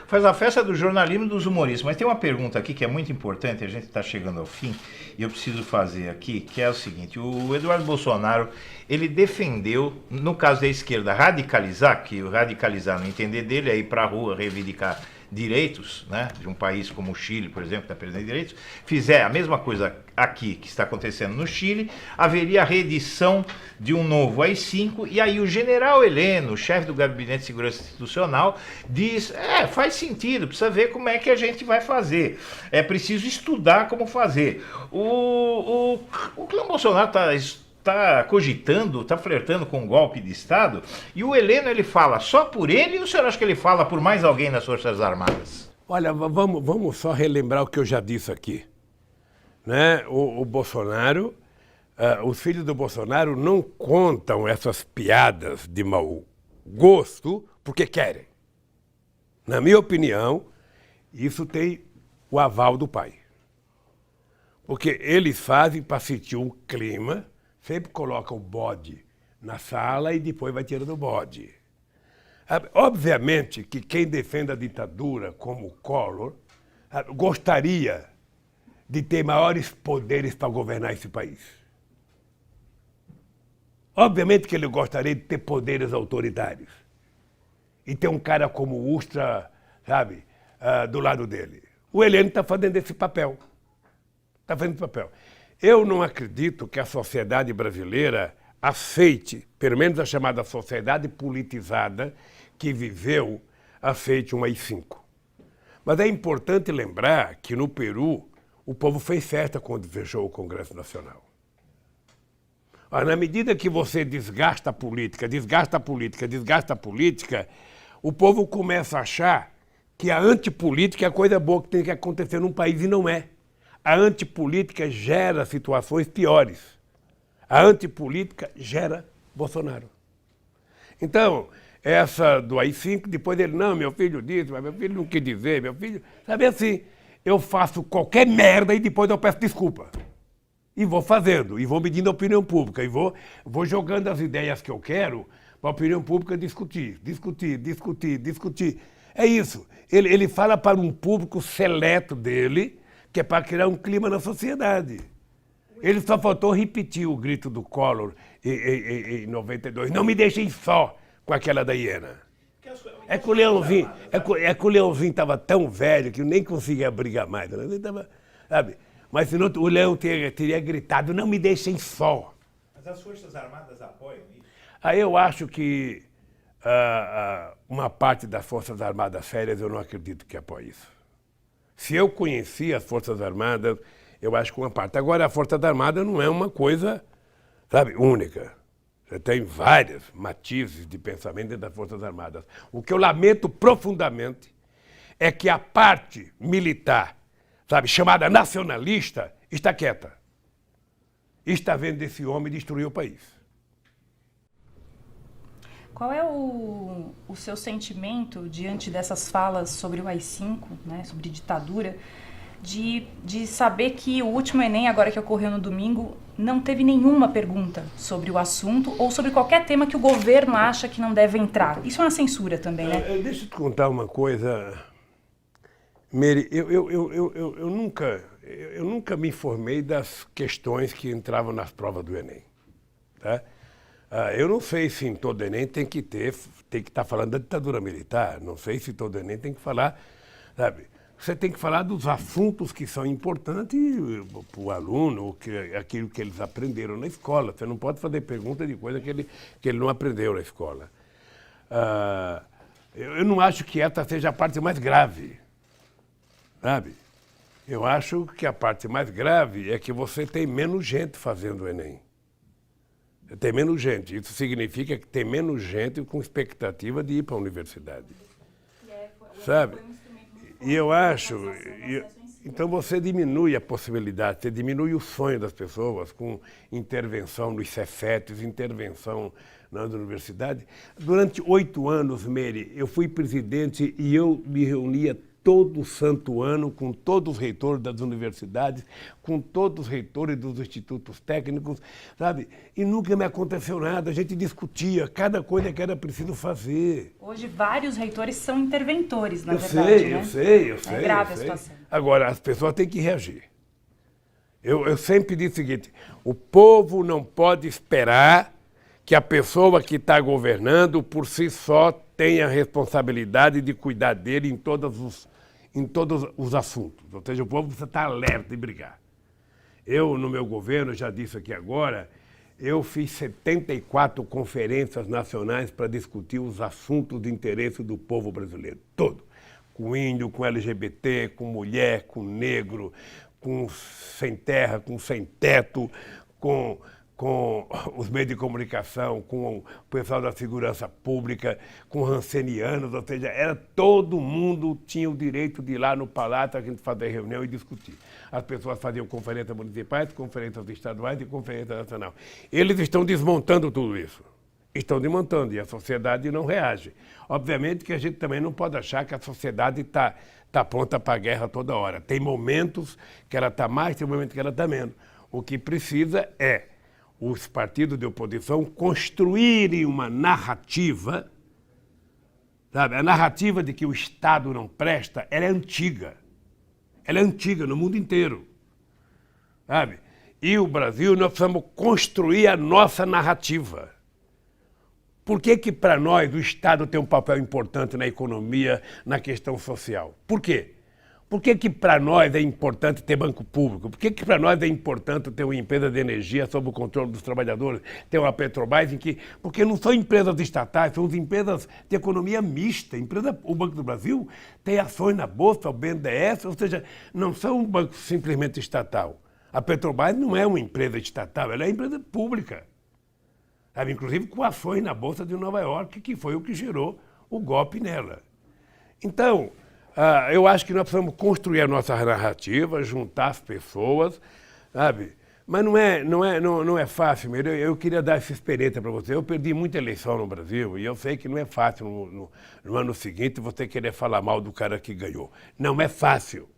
faz a festa do jornalismo dos humoristas. Mas tem uma pergunta aqui que é muito importante, a gente está chegando ao fim, e eu preciso fazer aqui, que é o seguinte: o Eduardo Bolsonaro, ele defendeu, no caso da esquerda, radicalizar, que o radicalizar, no entender dele, é ir para a rua reivindicar direitos, né, de um país como o Chile, por exemplo, que está perdendo direitos, fizer a mesma coisa aqui que está acontecendo no Chile, haveria a reedição de um novo AI-5, e aí o general Heleno, chefe do Gabinete de Segurança Institucional, diz, faz sentido, precisa ver como é que a gente vai fazer, é preciso estudar como fazer. O clã Bolsonaro está cogitando, está flertando com um golpe de Estado, e o Heleno, ele fala só por ele, ou o senhor acha que ele fala por mais alguém nas Forças Armadas? Olha, vamos só relembrar o que eu já disse aqui. Né? O Bolsonaro, os filhos do Bolsonaro não contam essas piadas de mau gosto porque querem. Na minha opinião, isso tem o aval do pai. Porque eles fazem para sentir um clima. Sempre coloca o bode na sala e depois vai tirando o bode. Obviamente que quem defende a ditadura, como o Collor, gostaria de ter maiores poderes para governar esse país. Obviamente que ele gostaria de ter poderes autoritários. E ter um cara como o Ustra, sabe, do lado dele. O Heleno está fazendo esse papel. Está fazendo esse papel. Eu não acredito que a sociedade brasileira aceite, pelo menos a chamada sociedade politizada que viveu, aceite um AI-5. Mas é importante lembrar que no Peru o povo fez festa quando fechou o Congresso Nacional. Na medida que você desgasta a política, o povo começa a achar que a antipolítica é a coisa boa que tem que acontecer num país, e não é. A antipolítica gera situações piores. A antipolítica gera Bolsonaro. Então, essa do AI-5, depois ele, não, meu filho disse, mas meu filho não quis dizer, meu filho... Sabe assim, eu faço qualquer merda e depois eu peço desculpa. E vou fazendo, e vou medindo a opinião pública, e vou jogando as ideias que eu quero para a opinião pública discutir. É isso. Ele fala para um público seleto dele, que é para criar um clima na sociedade. Ele só faltou repetir o grito do Collor em 92. Não me deixem só com aquela da hiena. É que o Leãozinho estava tão velho que eu nem conseguia brigar mais. Né? Ele tava, sabe? Mas senão o Leão teria gritado, não me deixem só. Mas as Forças Armadas apoiam isso? Aí eu acho que uma parte das Forças Armadas sérias eu não acredito que apoie isso. Se eu conhecia as Forças Armadas, eu acho que uma parte. Agora, a Força Armada não é uma coisa, sabe, única. Você tem vários matizes de pensamento dentro das Forças Armadas. O que eu lamento profundamente é que a parte militar, sabe, chamada nacionalista, está quieta. Está vendo esse homem destruir o país. Qual é o seu sentimento diante dessas falas sobre o AI-5, né, sobre ditadura, de saber que o último Enem, agora que ocorreu no domingo, não teve nenhuma pergunta sobre o assunto ou sobre qualquer tema que o governo acha que não deve entrar? Isso é uma censura também, né? Deixa eu te contar uma coisa, Mary. Eu nunca me informei das questões que entravam nas provas do Enem. Tá? Eu não sei se em todo Enem tem que estar falando da ditadura militar. Não sei se todo Enem tem que falar, sabe? Você tem que falar dos assuntos que são importantes para o aluno, aquilo que eles aprenderam na escola. Você não pode fazer pergunta de coisa que ele não aprendeu na escola. Eu não acho que essa seja a parte mais grave, sabe? Eu acho que a parte mais grave é que você tem menos gente fazendo o Enem. Tem menos gente. Isso significa que tem menos gente com expectativa de ir para a universidade. Sabe? E eu acho... Então você diminui a possibilidade, você diminui o sonho das pessoas com intervenção nos Cefetes, intervenção nas universidades. Durante 8 anos, Mary, eu fui presidente e eu me reunia todo santo ano com todos os reitores das universidades, com todos os reitores dos institutos técnicos, sabe? E nunca me aconteceu nada, a gente discutia cada coisa que era preciso fazer. Hoje vários reitores são interventores, na verdade, né? Eu sei. É grave a situação. Agora, as pessoas têm que reagir. Eu sempre disse o seguinte, o povo não pode esperar que a pessoa que está governando por si só tenha a responsabilidade de cuidar dele em todos os assuntos. Ou seja, o povo precisa estar alerta e brigar. Eu, no meu governo, já disse aqui agora, eu fiz 74 conferências nacionais para discutir os assuntos de interesse do povo brasileiro, todo. Com índio, com LGBT, com mulher, com negro, com sem terra, com sem teto, com os meios de comunicação, com o pessoal da segurança pública, com rancenianos, ou seja, todo mundo tinha o direito de ir lá no Palácio, a gente fazer reunião e discutir. As pessoas faziam conferências municipais, conferências estaduais e conferência nacional. Eles estão desmontando tudo isso. Estão desmontando e a sociedade não reage. Obviamente que a gente também não pode achar que a sociedade está pronta para a guerra toda hora. Tem momentos que ela está mais, tem momentos que ela está menos. O que precisa é os partidos de oposição construírem uma narrativa, sabe? A narrativa de que o Estado não presta, ela é antiga. Ela é antiga no mundo inteiro, sabe? E o Brasil, nós precisamos construir a nossa narrativa. Por que para nós o Estado tem um papel importante na economia, na questão social? Por quê? Por que para nós é importante ter banco público? Por que para nós é importante ter uma empresa de energia sob o controle dos trabalhadores, ter uma Petrobras porque não são empresas estatais, são empresas de economia mista. O Banco do Brasil tem ações na Bolsa, o BNDES, ou seja, não são um banco simplesmente estatal. A Petrobras não é uma empresa estatal, ela é uma empresa pública. Sabe? Inclusive com ações na Bolsa de Nova York, que foi o que gerou o golpe nela. Então, eu acho que nós precisamos construir a nossa narrativa, juntar as pessoas, sabe? Mas não é fácil, mesmo. Eu queria dar essa experiência para você. Eu perdi muita eleição no Brasil e eu sei que não é fácil no ano seguinte você querer falar mal do cara que ganhou. Não é fácil.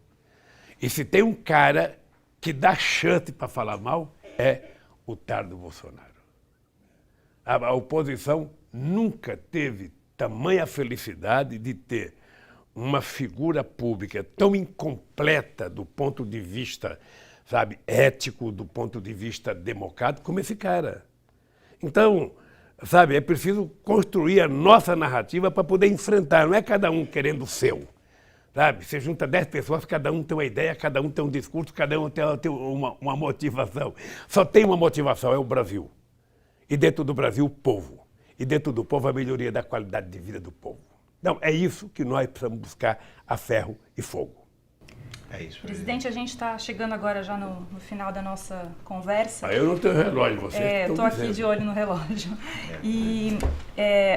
E se tem um cara que dá chance para falar mal, é o tal do Bolsonaro. A oposição nunca teve tamanha felicidade de ter uma figura pública tão incompleta do ponto de vista, sabe, ético, do ponto de vista democrático, como esse cara. Então, sabe, é preciso construir a nossa narrativa para poder enfrentar, não é cada um querendo o seu. Sabe? Você junta 10 pessoas, cada um tem uma ideia, cada um tem um discurso, cada um tem uma motivação. Só tem uma motivação, é o Brasil. E dentro do Brasil, o povo. E dentro do povo, a melhoria da qualidade de vida do povo. Então, é isso que nós precisamos buscar a ferro e fogo. É isso. Presidente, a gente está chegando agora já no final da nossa conversa. Eu não tenho relógio, você. Estou aqui de olho no relógio. E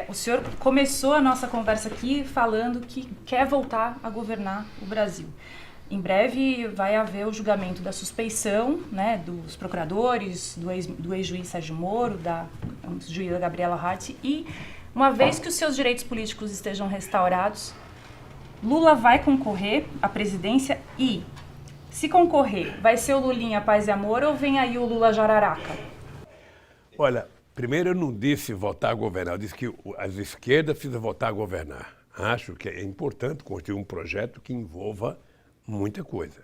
o senhor começou a nossa conversa aqui falando que quer voltar a governar o Brasil. Em breve vai haver o julgamento da suspeição, né, dos procuradores, do ex-juiz Sérgio Moro, da juíza Gabriela Hart, e uma vez que os seus direitos políticos estejam restaurados, Lula vai concorrer à presidência e, se concorrer, vai ser o Lulinha Paz e Amor ou vem aí o Lula Jararaca? Olha, primeiro eu não disse votar a governar, eu disse que as esquerdas precisam votar a governar. Acho que é importante construir um projeto que envolva muita coisa.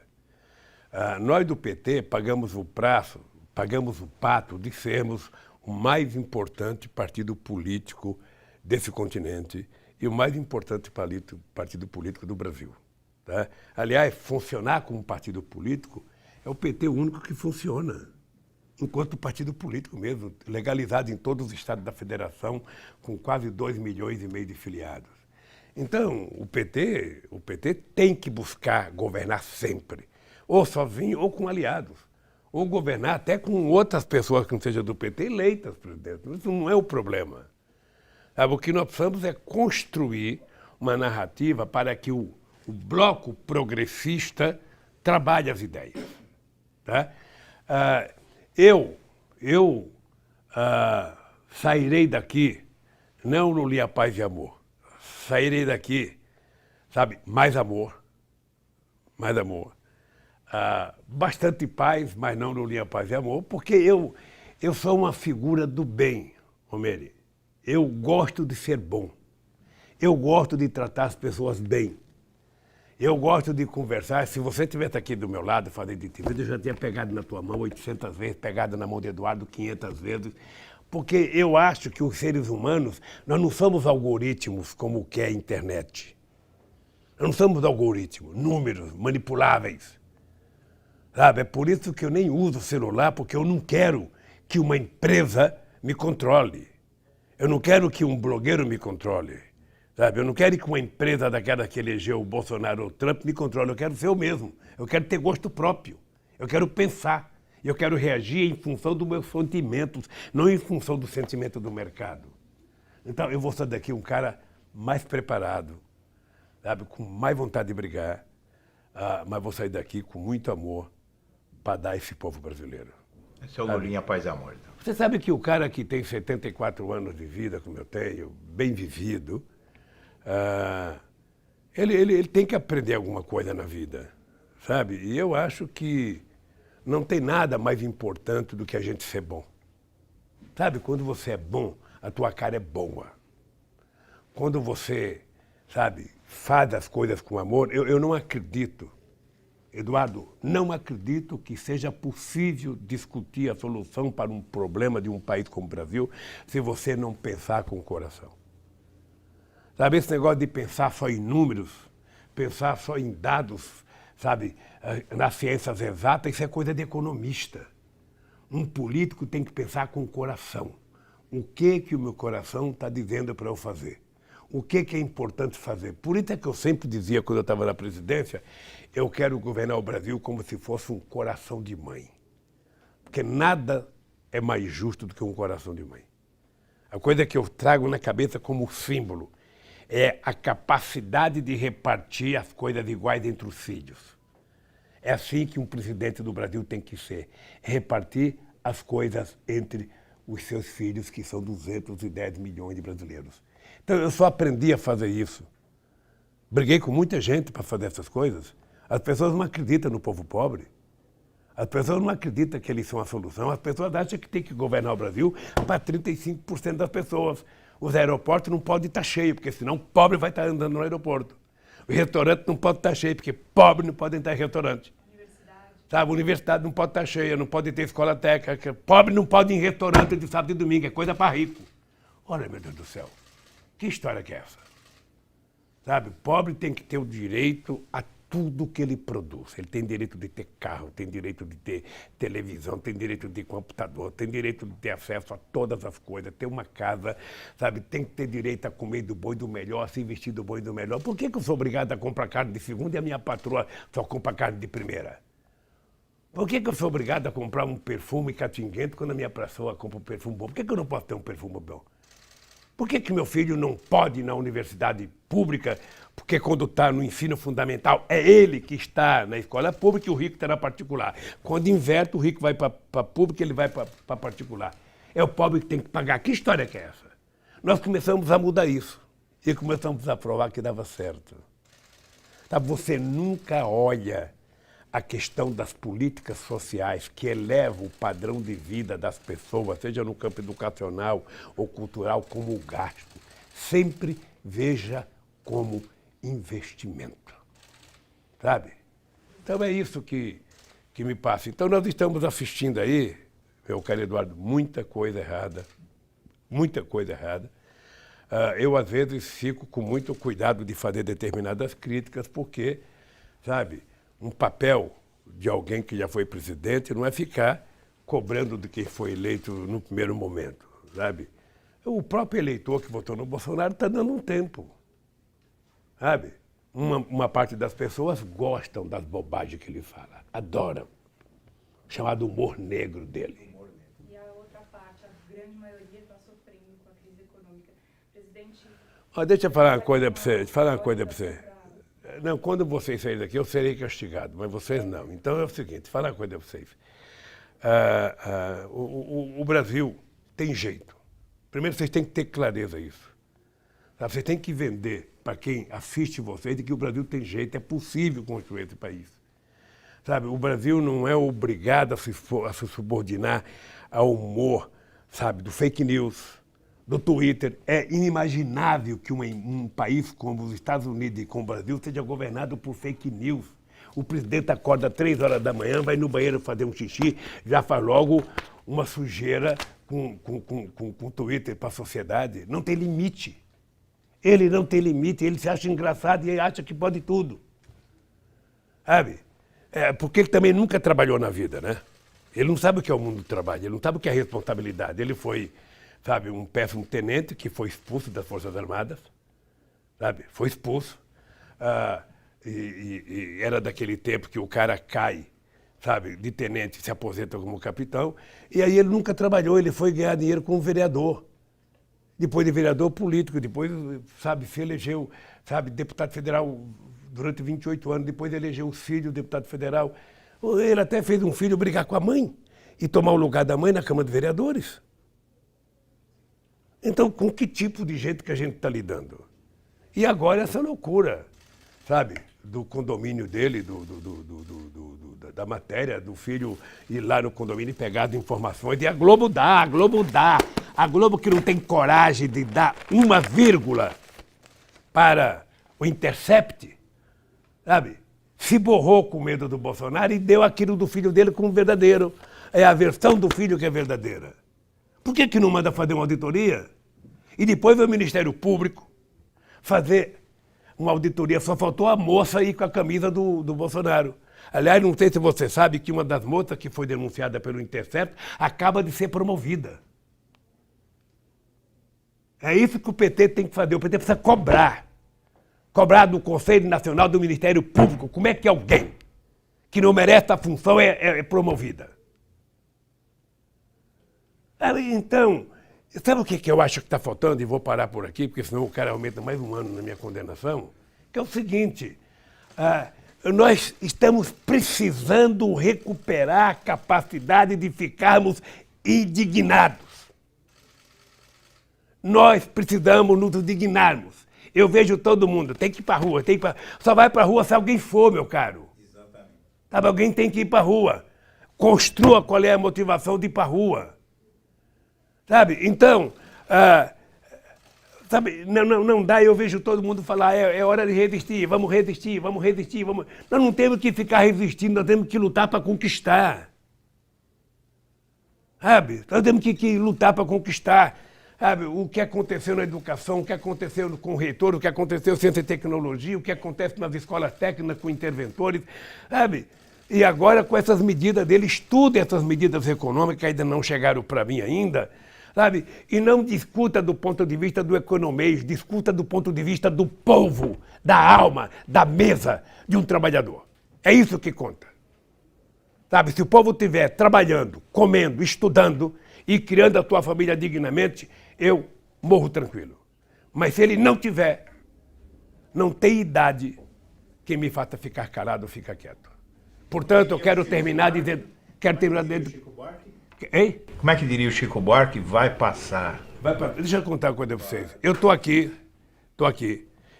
Nós do PT pagamos o pato de sermos o mais importante partido político desse continente e o mais importante partido político do Brasil. Tá? Aliás, funcionar como partido político é o PT o único que funciona, enquanto partido político mesmo, legalizado em todos os estados da federação, com quase 2,5 milhões de filiados. Então, o PT tem que buscar governar sempre, ou sozinho ou com aliados, ou governar até com outras pessoas que não sejam do PT eleitas, presidente. Isso não é o problema. O que nós precisamos é construir uma narrativa para que o bloco progressista trabalhe as ideias. Tá? Eu sairei daqui, não Lulinha Paz e Amor, sairei daqui, sabe, mais amor, bastante paz, mas não Lulinha Paz e Amor, porque eu sou uma figura do bem, Romeri. Eu gosto de ser bom. Eu gosto de tratar as pessoas bem. Eu gosto de conversar. Se você estivesse aqui do meu lado, fazendo entrevista, eu já tinha pegado na tua mão 800 vezes, pegado na mão de Eduardo 500 vezes, porque eu acho que os seres humanos, nós não somos algoritmos como que é a internet. Nós não somos algoritmos, números manipuláveis. Sabe? É por isso que eu nem uso o celular, porque eu não quero que uma empresa me controle. Eu não quero que um blogueiro me controle, sabe? Eu não quero que uma empresa daquela que elegeu o Bolsonaro ou o Trump me controle. Eu quero ser eu mesmo. Eu quero ter gosto próprio. Eu quero pensar. Eu quero reagir em função dos meus sentimentos, não em função do sentimento do mercado. Então, eu vou sair daqui um cara mais preparado, sabe? Com mais vontade de brigar, mas vou sair daqui com muito amor para dar a esse povo brasileiro. Esse é o Lulinha Paz e Amor. Então. Você sabe que o cara que tem 74 anos de vida, como eu tenho, bem vivido, ele tem que aprender alguma coisa na vida, sabe? E eu acho que não tem nada mais importante do que a gente ser bom. Sabe, quando você é bom, a tua cara é boa. Quando você, sabe, faz as coisas com amor, eu não acredito, Eduardo, não acredito que seja possível discutir a solução para um problema de um país como o Brasil se você não pensar com o coração. Sabe, esse negócio de pensar só em números, pensar só em dados, sabe, nas ciências exatas, isso é coisa de economista. Um político tem que pensar com o coração. O que o meu coração está dizendo para eu fazer? O que é importante fazer? Por isso é que eu sempre dizia, quando eu estava na presidência, eu quero governar o Brasil como se fosse um coração de mãe. Porque nada é mais justo do que um coração de mãe. A coisa que eu trago na cabeça como símbolo é a capacidade de repartir as coisas iguais entre os filhos. É assim que um presidente do Brasil tem que ser. Repartir as coisas entre os seus filhos, que são 210 milhões de brasileiros. Então, eu só aprendi a fazer isso. Briguei com muita gente para fazer essas coisas. As pessoas não acreditam no povo pobre. As pessoas não acreditam que eles são a solução. As pessoas acham que tem que governar o Brasil para 35% das pessoas. Os aeroportos não podem estar cheios, porque senão pobre vai estar andando no aeroporto. O restaurante não pode estar cheio, porque pobre não pode entrar em restaurante. Sabe, a universidade não pode estar cheia, não pode ter escola técnica. Pobre não pode ir em restaurante de sábado e domingo, é coisa para rico. Olha, meu Deus do céu, que história que é essa? Sabe, o pobre tem que ter o direito a tudo que ele produz. Ele tem direito de ter carro, tem direito de ter televisão, tem direito de ter computador, tem direito de ter acesso a todas as coisas, ter uma casa, sabe? Tem que ter direito a comer do bom e do melhor, a se vestir do bom e do melhor. Por que eu sou obrigado a comprar carne de segunda e a minha patroa só compra carne de primeira? Por que eu sou obrigado a comprar um perfume catinguento quando a minha patroa compra um perfume bom? Por que eu não posso ter um perfume bom? Por que meu filho não pode ir na universidade pública? Porque quando está no ensino fundamental, é ele que está na escola pública e o rico está na particular. Quando inverte, o rico vai para a pública e ele vai para a particular. É o pobre que tem que pagar. Que história que é essa? Nós começamos a mudar isso. E começamos a provar que dava certo. Tá? Você nunca olha a questão das políticas sociais que elevam o padrão de vida das pessoas, seja no campo educacional ou cultural, como gasto. Sempre veja como investimento. Sabe? Então é isso que me passa. Então nós estamos assistindo aí, meu caro Eduardo, muita coisa errada. Muita coisa errada. Eu, às vezes, fico com muito cuidado de fazer determinadas críticas, porque, sabe, um papel de alguém que já foi presidente não é ficar cobrando de quem foi eleito no primeiro momento, sabe? O próprio eleitor que votou no Bolsonaro está dando um tempo, sabe? Uma parte das pessoas gostam das bobagens que ele fala, adoram, chamado humor negro dele. E a outra parte, a grande maioria está sofrendo com a crise econômica. Presidente... Deixa eu falar uma coisa para você, Não, quando vocês saírem daqui, eu serei castigado, mas vocês não. Então é o seguinte, falar uma coisa para vocês. O Brasil tem jeito. Primeiro, vocês têm que ter clareza disso. Sabe? Vocês têm que vender para quem assiste vocês de que o Brasil tem jeito, é possível construir esse país. Sabe? O Brasil não é obrigado a se subordinar ao humor, sabe, do fake news, do Twitter. É inimaginável que um país como os Estados Unidos e como o Brasil seja governado por fake news. O presidente acorda 3 horas da manhã, vai no banheiro fazer um xixi, já faz logo uma sujeira com Twitter para a sociedade. Não tem limite. Ele não tem limite, ele se acha engraçado e ele acha que pode tudo. Sabe? Porque ele também nunca trabalhou na vida, né? Ele não sabe o que é o mundo do trabalho, ele não sabe o que é a responsabilidade. Ele foi, sabe, um péssimo tenente que foi expulso das Forças Armadas, sabe? Foi expulso. E era daquele tempo que o cara cai, sabe, de tenente, se aposenta como capitão. E aí ele nunca trabalhou, ele foi ganhar dinheiro como vereador. Depois de vereador político, depois, sabe, se elegeu, sabe, deputado federal durante 28 anos, depois elegeu o filho deputado federal. Ele até fez um filho brigar com a mãe e tomar o lugar da mãe na Câmara de Vereadores. Então, com que tipo de gente que a gente está lidando? E agora essa loucura, sabe, do condomínio dele, da matéria, do filho ir lá no condomínio e pegar as informações. E a Globo dá. A Globo que não tem coragem de dar uma vírgula para o Intercept, sabe? Se borrou com medo do Bolsonaro e deu aquilo do filho dele como verdadeiro. É a versão do filho que é verdadeira. Por que não manda fazer uma auditoria? E depois vai o Ministério Público fazer uma auditoria. Só faltou a moça ir com a camisa do Bolsonaro. Aliás, não sei se você sabe que uma das moças que foi denunciada pelo Intercept acaba de ser promovida. É isso que o PT tem que fazer. O PT precisa cobrar. Cobrar do Conselho Nacional do Ministério Público. Como é que alguém que não merece a função é promovida? Então, sabe o que eu acho que está faltando? E vou parar por aqui, porque senão o cara aumenta mais um ano na minha condenação. Que é o seguinte, nós estamos precisando recuperar a capacidade de ficarmos indignados. Nós precisamos nos indignarmos. Eu vejo todo mundo, tem que ir para a rua, só vai para a rua se alguém for, meu caro. Exatamente. Sabe, alguém tem que ir para a rua. Construa qual é a motivação de ir para a rua. Sabe, então, sabe, não dá, eu vejo todo mundo falar, é hora de resistir, vamos resistir. Nós não temos que ficar resistindo, nós temos que lutar para conquistar. Sabe, nós temos que lutar para conquistar. Sabe, o que aconteceu na educação, o que aconteceu com o reitor, o que aconteceu em ciência e tecnologia, o que acontece nas escolas técnicas com interventores, sabe? E agora com essas medidas dele, estude essas medidas econômicas que ainda não chegaram para mim ainda, sabe? E não discuta do ponto de vista do economês, discuta do ponto de vista do povo, da alma, da mesa de um trabalhador. É isso que conta. Sabe, se o povo estiver trabalhando, comendo, estudando e criando a sua família dignamente, eu morro tranquilo. Mas se ele não tiver, não tem idade que me faça ficar calado ou ficar quieto. Portanto, eu quero terminar dizendo... Hein? Como é que diria o Chico Buarque? Vai passar. Deixa eu contar uma coisa para vocês. Eu estou aqui.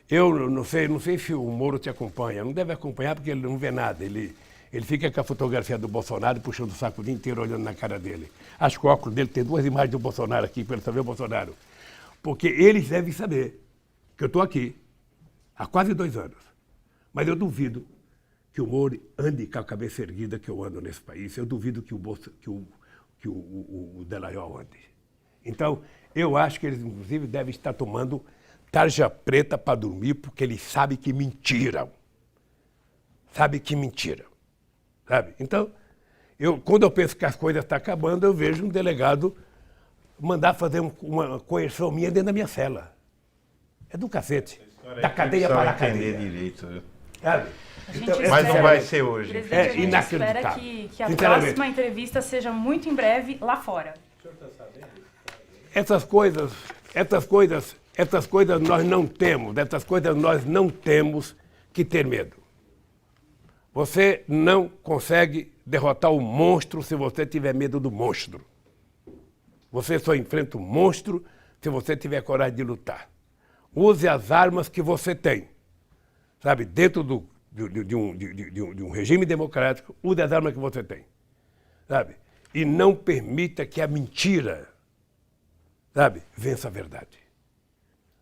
Eu não sei se o Moro te acompanha. Não deve acompanhar porque ele não vê nada. Ele fica com a fotografia do Bolsonaro puxando o saco o dia inteiro olhando na cara dele. Acho que o óculos dele tem 2 imagens do Bolsonaro aqui para ele saber o Bolsonaro. Porque eles devem saber que eu estou aqui há quase 2 anos. Mas eu duvido que o Moro ande com a cabeça erguida que eu ando nesse país. Eu duvido que o Dallagnol ande. Então, eu acho que eles, inclusive, devem estar tomando tarja preta para dormir, porque eles sabem que mentiram. Sabe que mentiram. Sabe? Então, quando eu penso que as coisas estão acabando, eu vejo um delegado mandar fazer uma coerção minha dentro da minha cela. É do cacete. Da cadeia para a cadeia. Direito, viu? Sabe? Então, mas não vai ser hoje. Presidente, a gente espera inacreditável. que a próxima entrevista seja muito em breve lá fora. Essas coisas nós não temos, dessas coisas nós não temos que ter medo. Você não consegue derrotar o monstro se você tiver medo do monstro. Você só enfrenta o monstro se você tiver coragem de lutar. Use as armas que você tem. Sabe, dentro de um regime democrático, use as armas que você tem. Sabe? E não permita que a mentira, sabe, vença a verdade.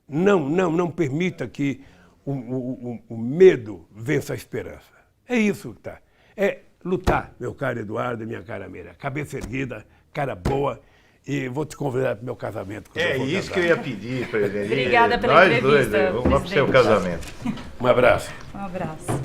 Não permita que o medo vença a esperança. É isso que tá. É lutar, meu caro Eduardo e minha cara Meira. Cabeça erguida, cara boa. E vou te convidar para o meu casamento. É isso que eu ia pedir, presidente. Obrigada pela Nós entrevista. Dois, vamos lá para o seu casamento. Um abraço. Um abraço.